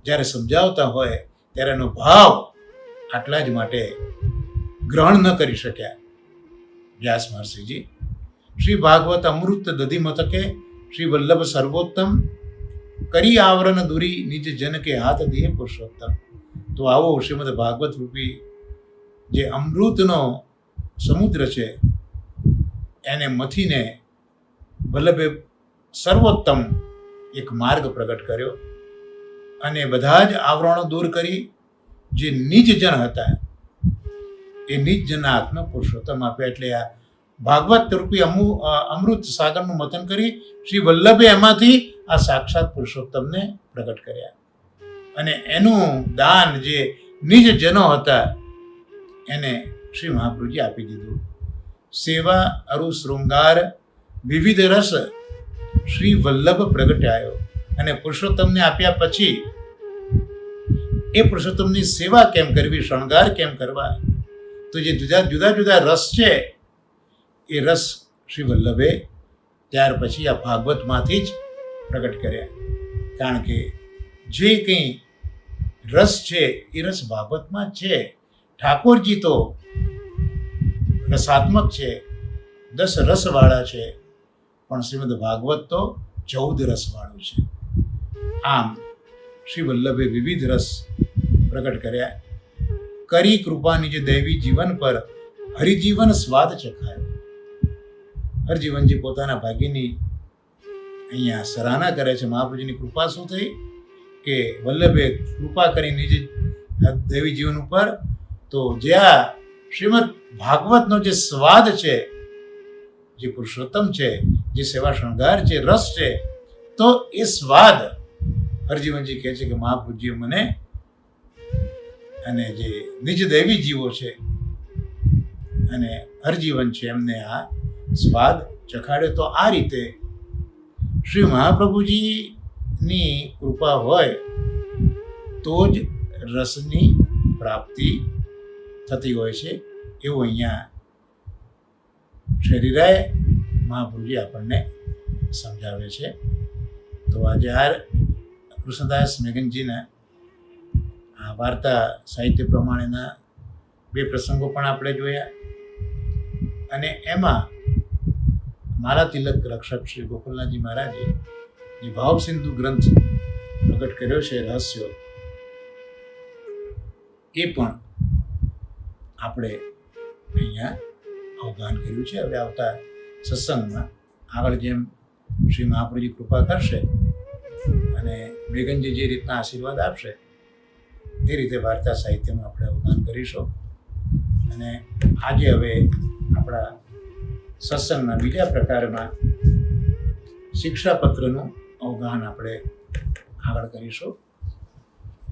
જ્યારે સમજાવતા હોય ત્યારે એનો ભાવ આટલા જ માટે ગ્રહણ ન કરી શક્યા વ્યાસ મહર્ષિજી. શ્રી ભાગવત અમૃત દધી મથકે શ્રી વલ્લભ સર્વોત્તમ કરી આવરણ દૂરી નિજ જન કે હાથ દે પુરુષોત્તમ. તો આવો શ્રીમદ ભાગવત રૂપી જે અમૃતનો સમુદ્ર છે એને મથીને વલ્લભે સર્વોત્તમ એક માર્ગ પ્રગટ કર્યો અને બધા જ આવરણો દૂર કરી જે નિજ જન હતા એ નિજ જનના હાથમાં પુરુષોત્તમ આપ્યા. એટલે આ ભાગવત રૂપી અમૃત સાગરનું મથન કરી શ્રી વલ્લભે એમાંથી આ સાક્ષાત પુરુષોત્તમને પ્રગટ કર્યા અને એનું દાન જે નિજ જનો હતા એને શ્રી મહાપ્રભુજી આપી દીધું. સેવા અરુ શૃંગાર વિવિધ રસ શ્રી વલ્લભ પ્રગટ્યાયો. અને પુરુષોત્તમને આપ્યા પછી એ પુરુષોત્તમની સેવા કેમ કરવી, શણગાર કેમ કરવા, તો જે જુદા જુદા રસ છે એ રસ શ્રી વલ્લભે ત્યાર પછી આ ભાગવતમાંથી જ પ્રગટ કર્યા. કારણ કે જે કંઈ રસ છે એ રસ ભાગવતમાં જ છે. ઠાકોરજી તો રસાત્મક છે, 10 રસવાળા છે, પણ શ્રીમદ ભાગવત તો 14 રસવાળું છે. આમ શ્રી વલ્લભે વિવિધ રસ પ્રગટ કર્યા. કરી કૃપાની જે દૈવી જીવન પર હરિજીવન સ્વાદ ચખાયો. હરજીવનજી પોતાના ભાગ્યની અહીંયા સરાહના કરે છે. મહાપ્રભુજીની કૃપા શું થઈ કે વલ્લભે કૃપા કરી નિજ દૈવી જીવન ઉપર, તો જ્યાં શ્રીમદ ભાગવતનો જે સ્વાદ છે, જે પુરુષોત્તમ છે, જે સેવા શણગાર છે, રસ છે, તો એ સ્વાદ હરજીવનજી કહે છે કે મહાપ્રભુજીએ મને અને જે નિજ દૈવી જીવો છે અને હરજીવન છે એમને આ સ્વાદ ચખાડ્યો. તો આ રીતે શ્રી મહાપ્રભુજીની કૃપા હોય તો જ રસની પ્રાપ્તિ થતી હોય છે, એવું અહીંયા શરીરાએ મહાપ્રભુજી આપણને સમજાવે છે. તો આજે કૃષ્ણદાસ મેઘનજીના આ વાર્તા સાહિત્ય પ્રમાણેના 2 પ્રસંગો પણ આપણે જોયા અને એમાં મારા તિલક રક્ષક શ્રી ગોકુલનાથજી મહારાજે જે ભાવસિંધુ ગ્રંથ પ્રગટ કર્યો છે, રહસ્યો, એ પણ આપણે અહીંયા અવગાહન કર્યું છે. હવે આવતા સત્સંગમાં આગળ જેમ શ્રી મહાપ્રભુજી કૃપા કરશે અને મેઘનજી જે રીતના આશીર્વાદ આપશે તે રીતે વાર્તા સાહિત્યમાં આપણે અવગાહન કરીશું. અને આજે હવે આપણા સત્સંગના બીજા પ્રકારમાં શિક્ષાપત્રનું અવગાહન આપણે આગળ કરીશું.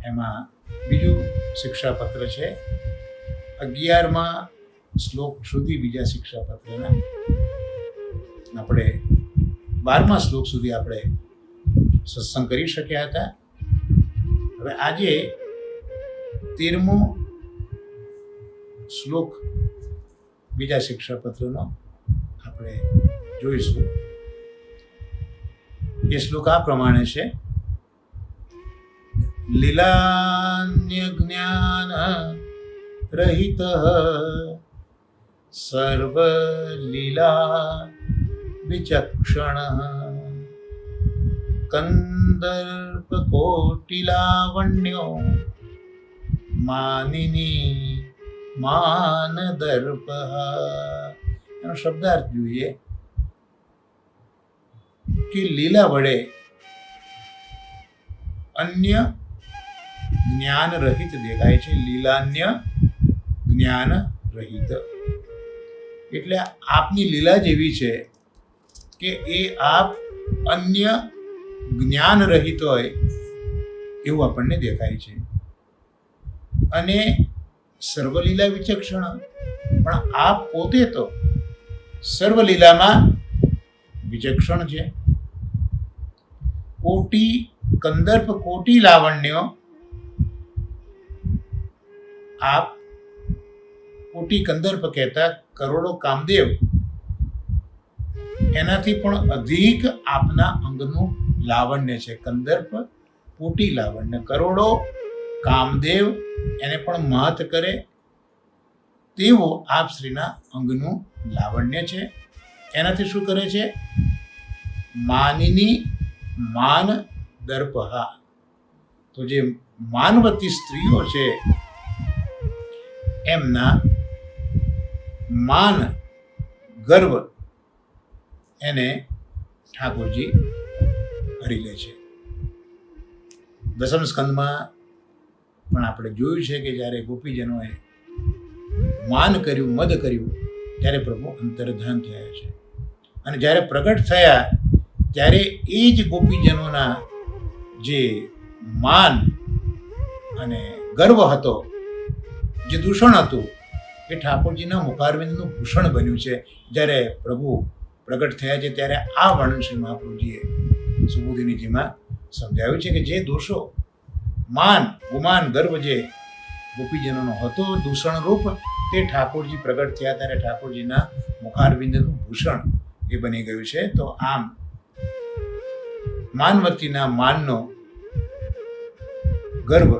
એમાં બીજું શિક્ષાપત્ર છે 11મા શ્લોક સુધી. બીજા શિક્ષાપત્રના આપણે 12મા શ્લોક સુધી આપણે સત્સંગ કરી શક્યા હતા. હવે આજે 13મો શ્લોક બીજા શિક્ષાપત્રનો આપણે જોઈશું. એ શ્લોક આ પ્રમાણે છે: લીલાન્ય જ્ઞાન રહિત સર્વ લીલા વિચક્ષણ કંદર્પ કોટિલાવણ્યો માનિની માન દર્પ. એનો શબ્દાર્થ જોઈએ કે લીલા વડે અન્ય જ્ઞાન રહિત દેખાય છે. લીલાન્ય જ્ઞાન રહિત એટલે આપની લીલા જેવી છે કે એ આપ અન્ય જ્ઞાન રહિત હોય એવું આપણને દેખાય છે. અને સર્વલીલા વિચક્ષણ, પણ આપ પોતે તો સર્વલીલામાં વિચક્ષણ છે. કોટી કંદર્પ કોટી લાવણ્યો, આપ કોટી કંદર્પ કહેતા કરોડો કામદેવ, એનાથી પણ અધિક આપના અંગનું લાવણ્ય છે. કંદર્પ કોટી લાવણ્ય, કરોડો કામદેવ એને પણ મહત કરે તેવો આપ શ્રીના અંગનું લાવણ્ય છે. એનાથી શું કરે છે માનિની માન દર્પહા. તો જે માનવતી સ્ત્રીઓ છે એમના માન ગર્વ એને ઠાકોરજી હરી લે છે. દસમ સ્કંદમાં પણ આપણે જોયું છે કે જ્યારે ગોપીજનોએ માન કર્યું, મદ કર્યું, ત્યારે પ્રભુ અંતર્ધાન થયા છે. અને જ્યારે પ્રગટ થયા ત્યારે એ જ ગોપીજનોના જે માન અને ગર્વ હતો, જે દૂષણ હતું, એ ઠાકોરજીના મુખારવિંદનું ભૂષણ બન્યું છે. જ્યારે પ્રભુ પ્રગટ થયા છે ત્યારે આ વર્ણન શ્રી મહાપ્રભુજીએ સુબોધિનીજીમાં સમજાવ્યું છે કે જે દોષો, માન, ગુમાન, ગર્વ જે ગોપીજનોનો હતો દૂષણરૂપ, તે ઠાકોરજી પ્રગટ થયા ત્યારે ઠાકોરજીના મુખારવિંદનું ભૂષણ એ બની ગયું છે. તો આમ માનવતીના માનનો ગર્વ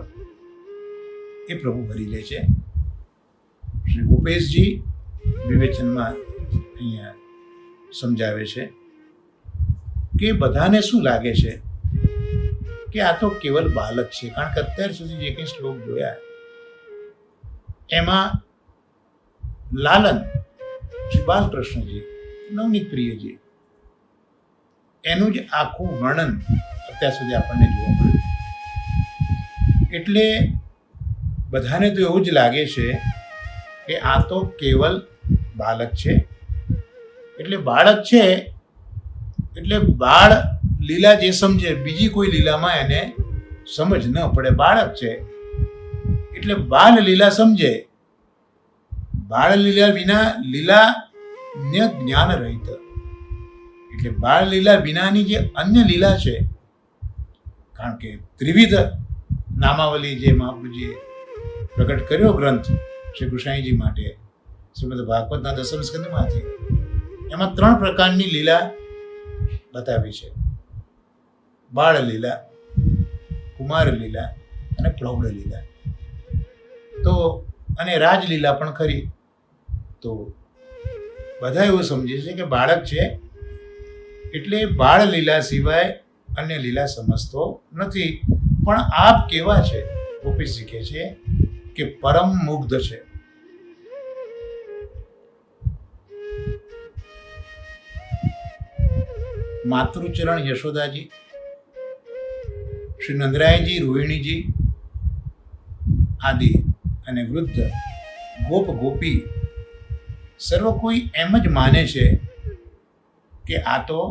એ પ્રભુ ભરી લે છે. શ્રી ગોપેશજી વિવેચનમાં અહીંયા સમજાવે છે કે બધાને શું લાગે છે કે આ તો કેવલ બાલક છે. કારણ કે અત્યાર સુધી જે કંઈ શ્લોક જોયા એમાં લાલન શ્રી બાલકૃષ્ણજી, નવનીત પ્રિયજી, એનું જ આખું વર્ણન અત્યાર સુધી આપણને જોવા મળ્યું. એટલે બધાને તો એવું જ લાગે છે કે આ તો કેવલ બાલક છે. એટલે બાળક છે એટલે બાળ લીલા જે સમજે, બીજી કોઈ લીલામાં એને સમજ ન પડે. બાળક છે એટલે બાલ લીલા સમજે. બાળ લીલા વિના લીલાને જ્ઞાન રહિત. એટલે બાળ લીલા વિનાની જે અન્ય લીલા છે, કારણ કે ત્રિવિધ નામાવલી જે મહાપ્રભુજીએ પ્રગટ કર્યો ગ્રંથ શ્રી કૃષ્ણજી માટે શ્રીમદ ભાગવતના દસમ સ્કંદમાંથી, એમાં 3 પ્રકારની લીલા બતાવી છે: બાળ લીલા, કુમાર લીલા અને પ્રૌઢ લીલા. તો અને રાજલીલા પણ ખરી. તો બધા એવું સમજે છે કે બાળક છે એટલે બાળ લીલા સિવાય અન્ય લીલા સમજતો નથી. પણ આપ કેવા છે? ગોપી શીખે છે કે પરમ મુગ્ધ છે. માતૃચરણ યશોદાજી, શ્રી નંદરાયજી, રોહિણીજી આદિ અને વૃદ્ધ ગોપ ગોપી સર્વ કોઈ એમ જ માને છે કે આ તો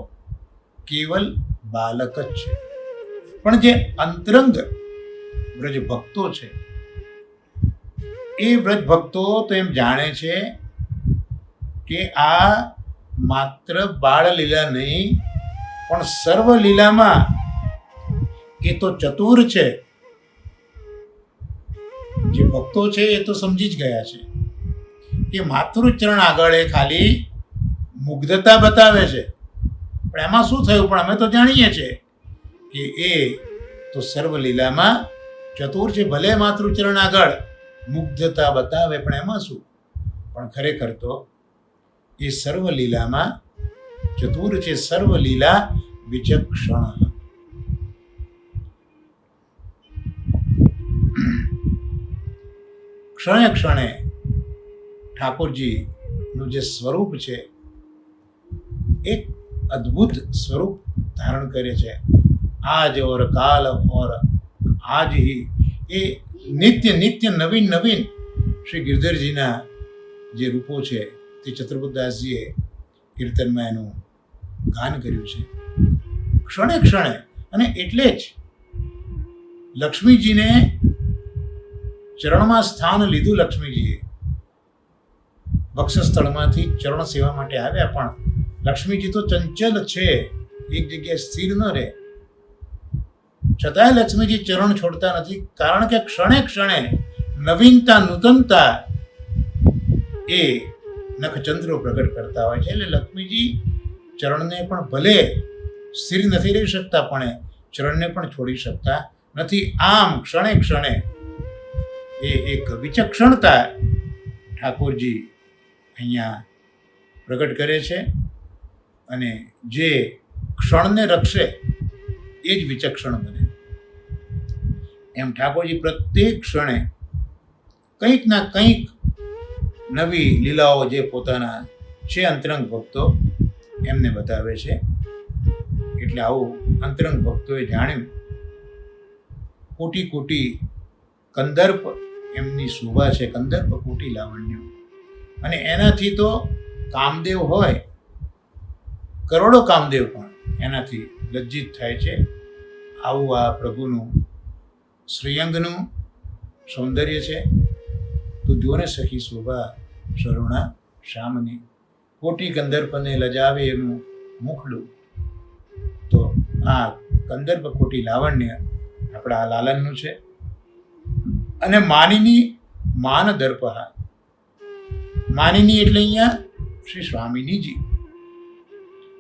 કેવલ બાલક જ છે. પણ જે અંતરંગ વ્રજ ભક્તો છે એ વ્રજ ભક્તો તો એમ જાણે છે કે આ માત્ર બાળ લીલા નહીં પણ સર્વ લીલામાં એ તો ચતુર છે. જે ભક્તો છે એ તો સમજી જ ગયા છે કે માતૃચરણ આગળ એ ખાલી મુગ્ધતા બતાવે છે, પણ એમાં શું થયું? પણ અમે તો જાણીએ છીએ કે એ તો સર્વ લીલામાં ચતુર છે. ભલે માતૃચરણ આગળ મુગ્ધતા બતાવે, પણ એમાં શું? પણ ખરેખર તો એ સર્વ લીલામાં ચતુર છે. સર્વ લીલા વિચક્ષણ. ક્ષણે ક્ષણે ઠાકોરજીનું જે સ્વરૂપ છે એક અદ્ભુત સ્વરૂપ ધારણ કરે છે. આજ ઓર કાલ ઓર આજ હી, એ નિત્ય નિત્ય નવીન નવીન શ્રી ગિરધરજીના જે રૂપો છે તે ચતુર્બુદ્ધદાસજીએ કીર્તનમાં એનું ગાન કર્યું છે. ક્ષણે ક્ષણે. અને એટલે જ લક્ષ્મીજીને ચરણમાં સ્થાન લીધું. લક્ષ્મીજીએ વક્ષસ્થળમાંથી ચરણ સેવા માટે આવ્યા, પણ લક્ષ્મીજી તો ચંચલ છે, એક જગ્યાએ સ્થિર ન રહે. છતાંય લક્ષ્મીજી ચરણ છોડતા નથી, કારણ કે ક્ષણે ક્ષણે નવીનતા, નૂતનતા એ નખચંદ્રો પ્રગટ કરતા હોય છે. એટલે લક્ષ્મીજી ચરણને પણ ભલે સ્થિર નથી રહી શકતા, પણ ચરણને પણ છોડી શકતા નથી. આમ ક્ષણે ક્ષણે એ એક વિચક્ષણતા ઠાકોરજી અહીંયા પ્રગટ કરે છે. અને જે ક્ષણને રક્ષે એ જ વિચક્ષણ બને. એમ ઠાકોરજી પ્રત્યેક ક્ષણે કંઈક ના કંઈક નવી લીલાઓ જે પોતાના છે અંતરંગ ભક્તો એમને બતાવે છે. એટલે આવું અંતરંગ ભક્તોએ જાણ્યું. કોટી કોટી કંદર્પ એમની શોભા છે, કંદર્પ કોટી લાવણ્ય. અને એનાથી તો કામદેવ હોય, કરોડો કામદેવ પણ એનાથી લજ્જિત થાય છે. આવું આ પ્રભુનું શ્રીઅંગનું સૌંદર્ય છે. તું જોને સખી શોભા સરુણા શ્યામની, કોટી કંદર્પને લજાવે એનું મુખડું. તો આ કંદર્પ કોટી લાવણ્ય આપણા લાલનનું છે. અને માનિની માન દર્પહા, માનિની એટલે અહીંયા શ્રી સ્વામિનીજી,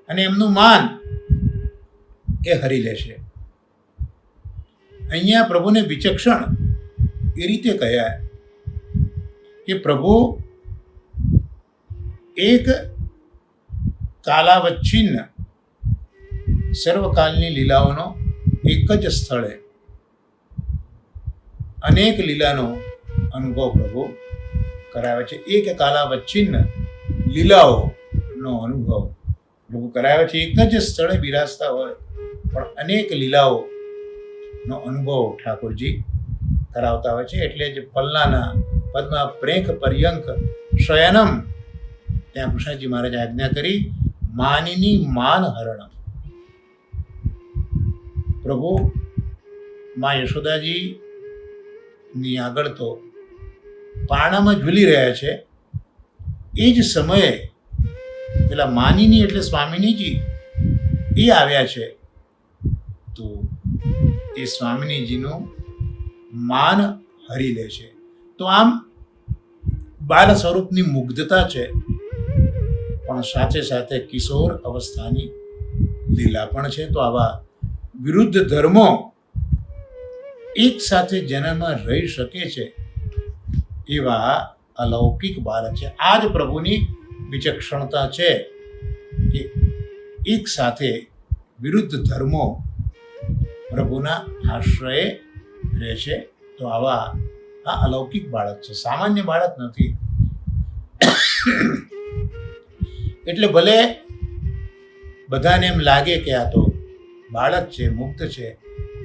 અને એમનું માન એ હરી લેશે. અહીંયા પ્રભુને વિચક્ષણ એ રીતે કહ્યા કે પ્રભુ એક કાલાવચ્છિન્ન સર્વકાલની લીલાઓનો એક જ સ્થળે અનેક લીલાનો અનુભવ પ્રભુ કરાવે છે. એક કાલાવચ્છિન્ન લીલાઓનો અનુભવ પ્રભુ કરાવે છે. એક જ સ્થળે બિરાજતા હોય પણ અનેક લીલાઓનો અનુભવ ઠાકોરજી કરાવતા હોય છે. એટલે જ પલ્લાના પદ્મા પ્રેંખ પર્યંક શયનમ, ત્યાં કૃષ્ણજી મહારાજે આજ્ઞા કરી માનિની માન હરણમ. પ્રભુ મા યશોદાજી ની આગળ તો પારણામાં ઝૂલી રહ્યા છે. એ જ સમયે પેલા માનિની એટલે સ્વામિનીજી એ આવ્યા છે. તો એ સ્વામિનીજીનું માન હરી લે છે. તો આમ બાલ સ્વરૂપની મુગ્ધતા છે, પણ સાથે સાથે કિશોર અવસ્થાની લીલા પણ છે. તો આવા વિરુદ્ધ ધર્મો એક સાથે જેનામાં રહી શકે છે એવા અલૌકિક બાળક છે. આ જ પ્રભુની વિચક્ષણતા છે કે એક સાથે વિરુદ્ધ ધર્મો પ્રભુના આશ્રયે રહે છે. તો આવા આ અલૌકિક બાળક છે, સામાન્ય બાળક નથી. એટલે ભલે બધાને એમ લાગે કે આ તો બાળક છે, મુક્ત છે,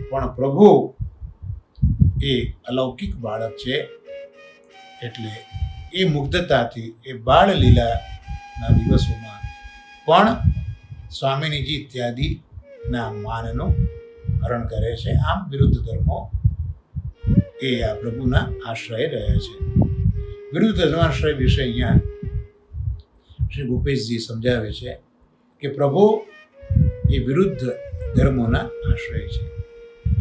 પણ પ્રભુ એ અલૌકિક બાળક છે. એટલે એ મુગ્ધતાથી એ બાળ લીલાના દિવસોમાં પણ સ્વામિનીજી ઇત્યાદિના માનનું હરણ કરે છે. આમ વિરુદ્ધ ધર્મો એ આ પ્રભુના આશ્રય રહ્યા છે. વિરુદ્ધ ધર્માશ્રય વિશે અહીંયા શ્રી ભૂપેશજી સમજાવે છે કે પ્રભુ એ વિરુદ્ધ ધર્મોના આશ્રય છે.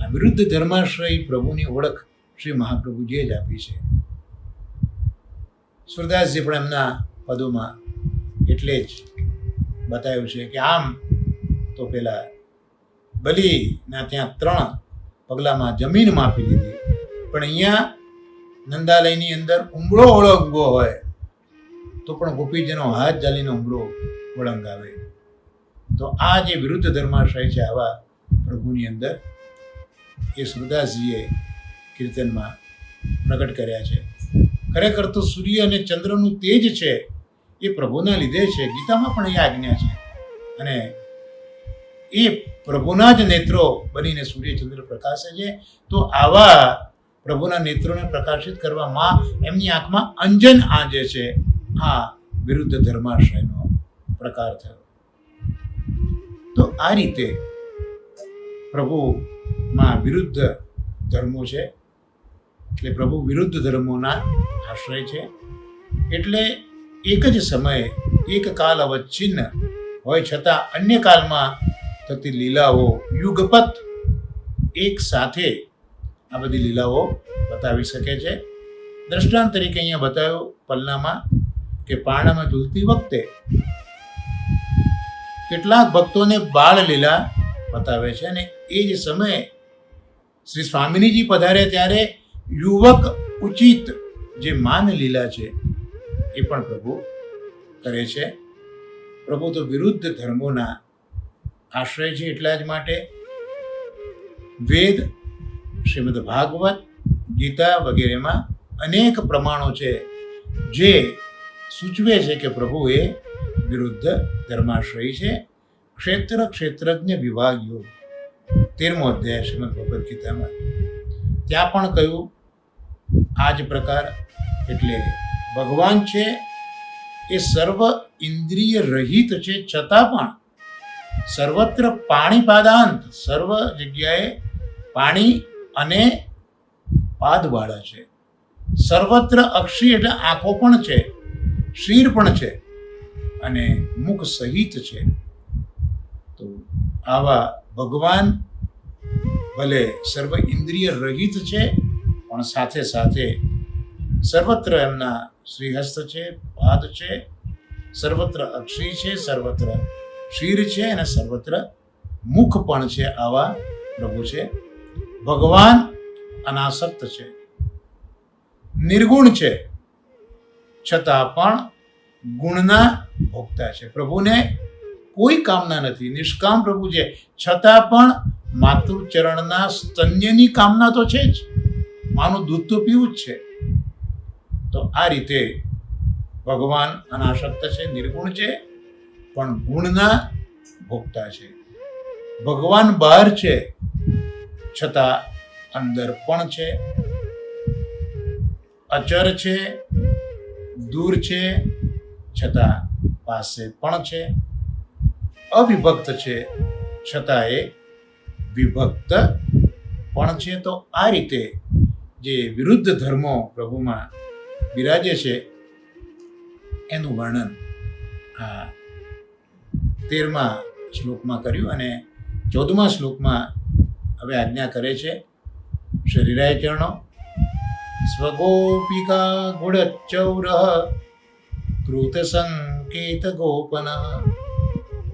આ વિરુદ્ધ ધર્માશ્રય પ્રભુની ઓળખ શ્રી મહાપ્રભુજીએ જ આપી છે. સુરદાસજી પણ એમના પદોમાં એટલે જ બતાવ્યું છે કે આમ તો પેલા બલીના ત્યાં 3 પગલામાં જમીન માપી લીધી, પણ અહીંયા નંદાલયની અંદર ઉંબળો ઓળંગવો હોય તો પણ ગોપીજીનો હાથ ચાલીને ઉંબળો ઓળંગાવે. તો આ જે વિરુદ્ધ ધર્માશ્રય છે આવા પ્રભુની અંદર એ સુરદાસજીએ કીર્તનમાં પ્રગટ કર્યા છે. ખરેખર તો સૂર્ય અને ચંદ્રનું તેજ છે એ પ્રભુના લીધે છે. ગીતામાં પણ એ આજ્ઞા છે. અને એ પ્રભુના જ નેત્રો બનીને સૂર્યચંદ્ર પ્રકાશે છે. તો આવા પ્રભુના નેત્રોને પ્રકાશિત કરવામાં એમની આંખમાં અંજન આંજે છે. આ વિરુદ્ધ ધર્માશ્રયનો પ્રકાર થયો. તો આ રીતે પ્રભુમાં વિરુદ્ધ ધર્મો છે. એટલે પ્રભુ વિરુદ્ધ ધર્મોના આશ્રય છે. એટલે એક જ સમયે એક કાલ અવચ્છિન્ન હોય છતાં અન્ય કાલમાં થતી લીલાઓ યુગપત એક સાથે આ બધી લીલાઓ બતાવી શકે છે. દ્રષ્ટાંત તરીકે અહીંયા બતાવ્યું પલ્લામાં કે પારણામાં ઝૂલતી વખતે કેટલાક ભક્તોને બાળ લીલા બતાવે છે, અને એ જ સમયે શ્રી સ્વામિનીજી પધારે ત્યારે યુવક ઉચિત જે માન લીલા છે એ પણ પ્રભુ કરે છે. પ્રભુ તો વિરુદ્ધ ધર્મોના આશ્રય છે. એટલા જ માટે વેદ, શ્રીમદ ભાગવત, ગીતા વગેરેમાં અનેક પ્રમાણો છે જે સૂચવે છે કે પ્રભુ એ વિરુદ્ધ ધર્માશ્રય છે. ક્ષેત્રજ્ઞ વિભાગ યોગ 13મો અધ્યાય શ્રીમદ ભગવદ્ ગીતામાં ત્યાં પણ કહ્યું આ જ પ્રકાર. એટલે ભગવાન છે એ સર્વ ઇન્દ્રિય રહિત છે, છતાં પણ સર્વત્ર પાણીપાદાંત, સર્વ જગ્યાએ પાણી અને પાદવાળા છે. સર્વત્ર અક્ષી એટલે આંખો પણ છે, શીર પણ છે અને મુખ સહિત છે. તો આવા ભગવાન ભલે સર્વ ઇન્દ્રિય રહિત છે પણ સાથે સાથે સર્વત્ર એમના શ્રીહસ્ત છે, પાદ છે, સર્વત્ર અક્ષી છે, સર્વત્ર શીર છે અને સર્વત્ર મુખ પણ છે. આવા પ્રભુ છે. ભગવાન અનાસક્ત છે, નિર્ગુણ છે, છતાં પણ ગુણના ભોગતા છે. પ્રભુને કોઈ કામના નથી, નિષ્કામ પ્રભુ છે, છતાં પણ માતૃચરણના સ્તન્યની કામના તો છે જ, માનું દૂધ તો પીવું જ છે. તો આ રીતે ભગવાન અનાસક્ત છે, નિર્ગુણ છે, પણ ગુણના ભોગતા છે. ભગવાન બહાર છે છતાં અંદર પણ છે, અચર છે, દૂર છે છતાં પાસે પણ છે, અવિભક્ત છે છતાં એ વિભક્ત પણ છે. તો આ રીતે જે વિરુદ્ધ ધર્મો પ્રભુમાં બિરાજે છે એનું વર્ણન આ 13મા શ્લોકમાં કર્યું. અને 14મા શ્લોકમાં હવે આજ્ઞા કરે છે શરીરાય ચરણો. સ્વગોપિકા ગુણચૌર કૃત સંકેત ગોપન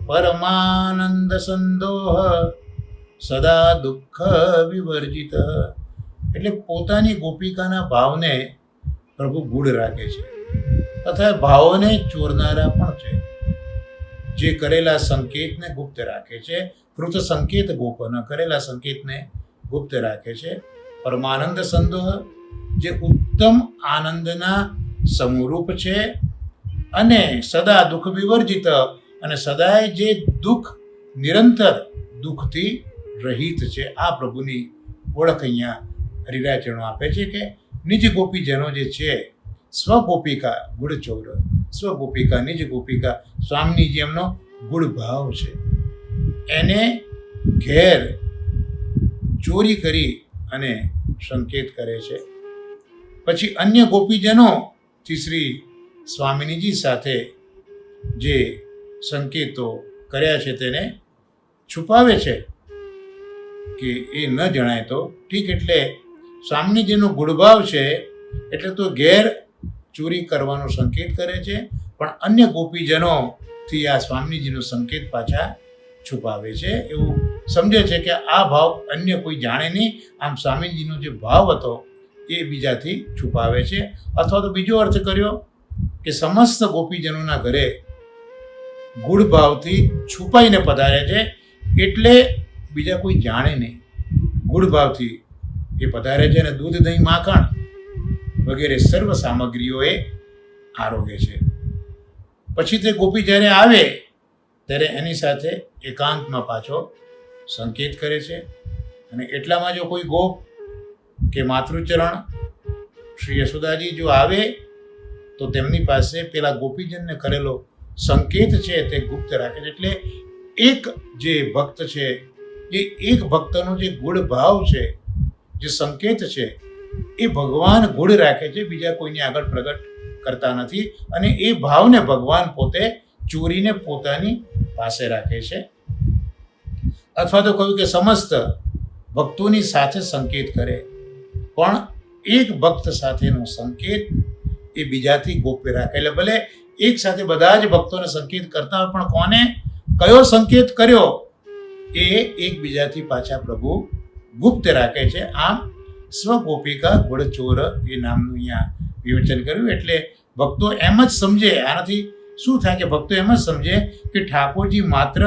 પરમાનંદ સંદોહ સદા દુઃખ વિવર્જિત. એટલે પોતાની ગોપિકાના ભાવને પ્રભુ ગૂઢ રાખે છે તથા ભાવોને ચોરનારા પણ છે. જે કરેલા સંકેતને ગુપ્ત રાખે છે, કૃત સંકેત ગોપન, કરેલા સંકેતને ગુપ્ત રાખે છે. પરમાનંદ સંદોહ જે ઉત્તમ આનંદના સમરૂપ છે અને સદા દુઃખ વિવર્જિત અને સદાય જે દુઃખ નિરંતર દુઃખથી રહિત છે. આ પ્રભુની ઓળખ અહીંયા હરિરાચરણો આપે છે કે નિજ ગોપીજનો જે છે, સ્વગોપિકા ગુણચૌર, સ્વગોપિકા નિજ ગોપિકા, સ્વામીની જે એમનો ગુણ ભાવ છે એને ઘેર ચોરી કરી અને સંકેત કરે છે. પછી અન્ય ગોપીજનોથી શ્રી સ્વામિનીજી સાથે જે સંકેતો કર્યા છે તેને છુપાવે છે કે એ ન જણાય તો ઠીક. એટલે સ્વામીજીનો ગુણભાવ છે એટલે તો ઘેર ચોરી કરવાનો સંકેત કરે છે, પણ અન્ય ગોપીજનોથી આ સ્વામીજીનો સંકેત પાછા છુપાવે છે. એવું સમજે છે કે આ ભાવ અન્ય કોઈ જાણે નહીં, આમ સ્વામીજીનો જે ભાવ હતો એ બીજાથી છુપાવે છે. અથવા તો બીજો અર્થ કર્યો કે સમસ્ત ગોપીજનોના ઘરે ગુણ ભાવથી છુપાઈને પધારે છે એટલે બીજા કોઈ જાણે નહીં. ગુણ ભાવથી એ પધારે છે અને દૂધ, દહીં, માખણ વગેરે સર્વ સામગ્રીઓ એ આરોગે છે. પછી તે ગોપી જ્યારે આવે ત્યારે એની સાથે એકાંતમાં પાછો સંકેત કરે છે. અને એટલામાં જો કોઈ ગોપ કે માતૃચરણ શ્રી યશોદાજી જો આવે તો તેમની પાસે પેલા ગોપીજનને કરેલો સંકેત છે તે ગુપ્ત રાખે છે. એટલે એક જે ભક્ત છે એ એક ભક્તનો જે ગુણ ભાવ છે, જે સંકેત છે એ ભગવાન ગુણ રાખે છે, બીજા કોઈની આગળ પ્રગટ કરતા નથી. અને એ ભાવને ભગવાન પોતે ચોરીને પોતાની પાસે રાખે છે. અથવા તો કહ્યું કે સમસ્ત ભક્તોની સાથે સંકેત કરે, પણ એક ભક્ત સાથેનો સંકેત એ બીજાથી ગોપ્ય રાખે. એટલે ભલે એક સાથે બધા જ ભક્તોને સંકેત કરતા હોય પણ કોને કયો સંકેત કર્યો એ એકબીજાથી પાછા પ્રભુ ગુપ્ત રાખે છે. આમ સ્વગોપિકા ગુણચોર એ નામનું અહીંયા વિવેચન કર્યું. એટલે ભક્તો એમ જ સમજે, આનાથી શું થાય કે ભક્તો એમ જ સમજે કે ઠાકોરજી માત્ર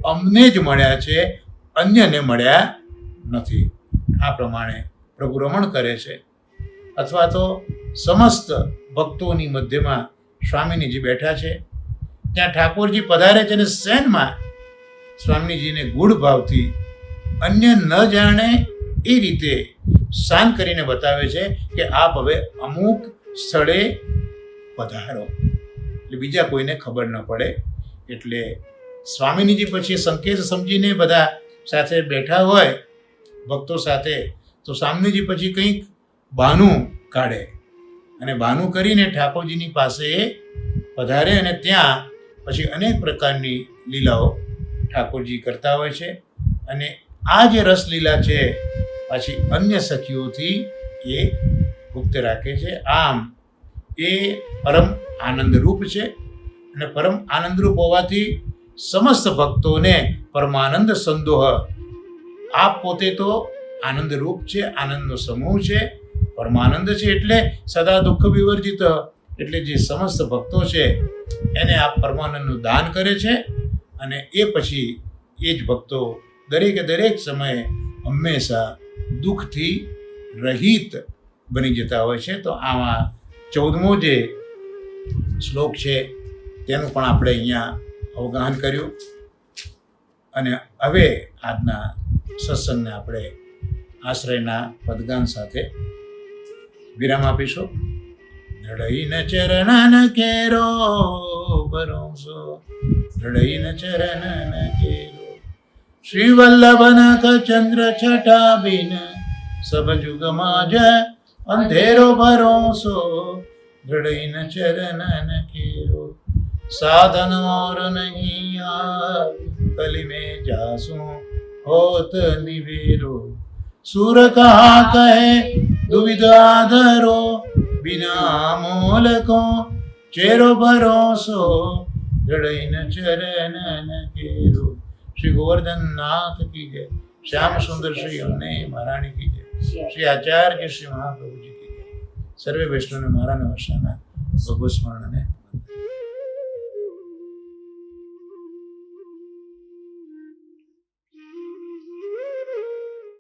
અમને જ મળ્યા છે, અન્યને મળ્યા નથી. આ પ્રમાણે પ્રભુ રમણ કરે છે. અથવા તો સમસ્ત ભક્તોની મધ્યમાં સ્વામીજી બેઠા છે, ત્યાં ઠાકોરજી પધારે છે અને શયનમાં સ્વામીજીને ગૂઢ ભાવથી અન્ય ન જાણે એ રીતે શાન કરીને બતાવે છે કે આપ હવે અમુક સ્થળે પધારો, એટલે બીજા કોઈને ખબર ન પડે. એટલે સ્વામીજી પછી સંકેત સમજીને બધા સાથે બેઠા હોય ભક્તો સાથે, તો સ્વામીજી પછી કંઈક બહાનું કાઢે અને બહાનું કરીને ઠાકોરજીની પાસે પધારે અને ત્યાં પછી અનેક પ્રકારની લીલાઓ ઠાકોરજી કરતા હોય છે. અને આ જે રસલીલા છે પાછી અન્ય સખીઓથી એ ગુપ્ત રાખે છે. આમ એ પરમ આનંદરૂપ છે અને પરમ આનંદરૂપ હોવાથી સમસ્ત ભક્તોને પરમાનંદ સંદોહ. આપ પોતે તો આનંદરૂપ છે, આનંદનો સમૂહ છે, પરમાનંદ છે, એટલે સદા દુઃખ વિવર્જિત, એટલે જે સમસ્ત ભક્તો છે એને આપ પરમાનંદનું દાન કરે છે. અને એ પછી એ જ ભક્તો દરેક સમયે હંમેશા દુઃખથી રહિત બની જતા હોય છે. તો આમાં 14મો જે શ્લોક છે તેનું પણ આપણે અહીંયા અવગાહન કર્યું. અને હવે આજના સત્સંગને આપણે આશ્રયના પદગાન સાથે વિરામ આપીશું. ધડઈને ચરણન કેરો ભરોસો, ધડઈને ચરણન કેરો, શ્રી વલ્લભનખ ચંદ્ર છટા બિન સબ જુગમાં જ અંધેરો ભરોસો, ધડઈને ચરણન કેરો, साधन और नहीं यार कली में जासू होत निवेरो, सुर कहा कहे दुविधा धरो, बिना मोल को चेरो भरोસો, જડૈન ચરણન કેરો. શ્રી ગોવર્ધન નાથ કી જય. શ્યામ સુંદર શ્રી અમને મહારાણી કી જય. શ્રી આચાર્ય શ્રી મહાપ્રભુજી કી જય. સર્વે વૈષ્ણવને મહારાજ વર્ષાના ભગવત સ્મરણને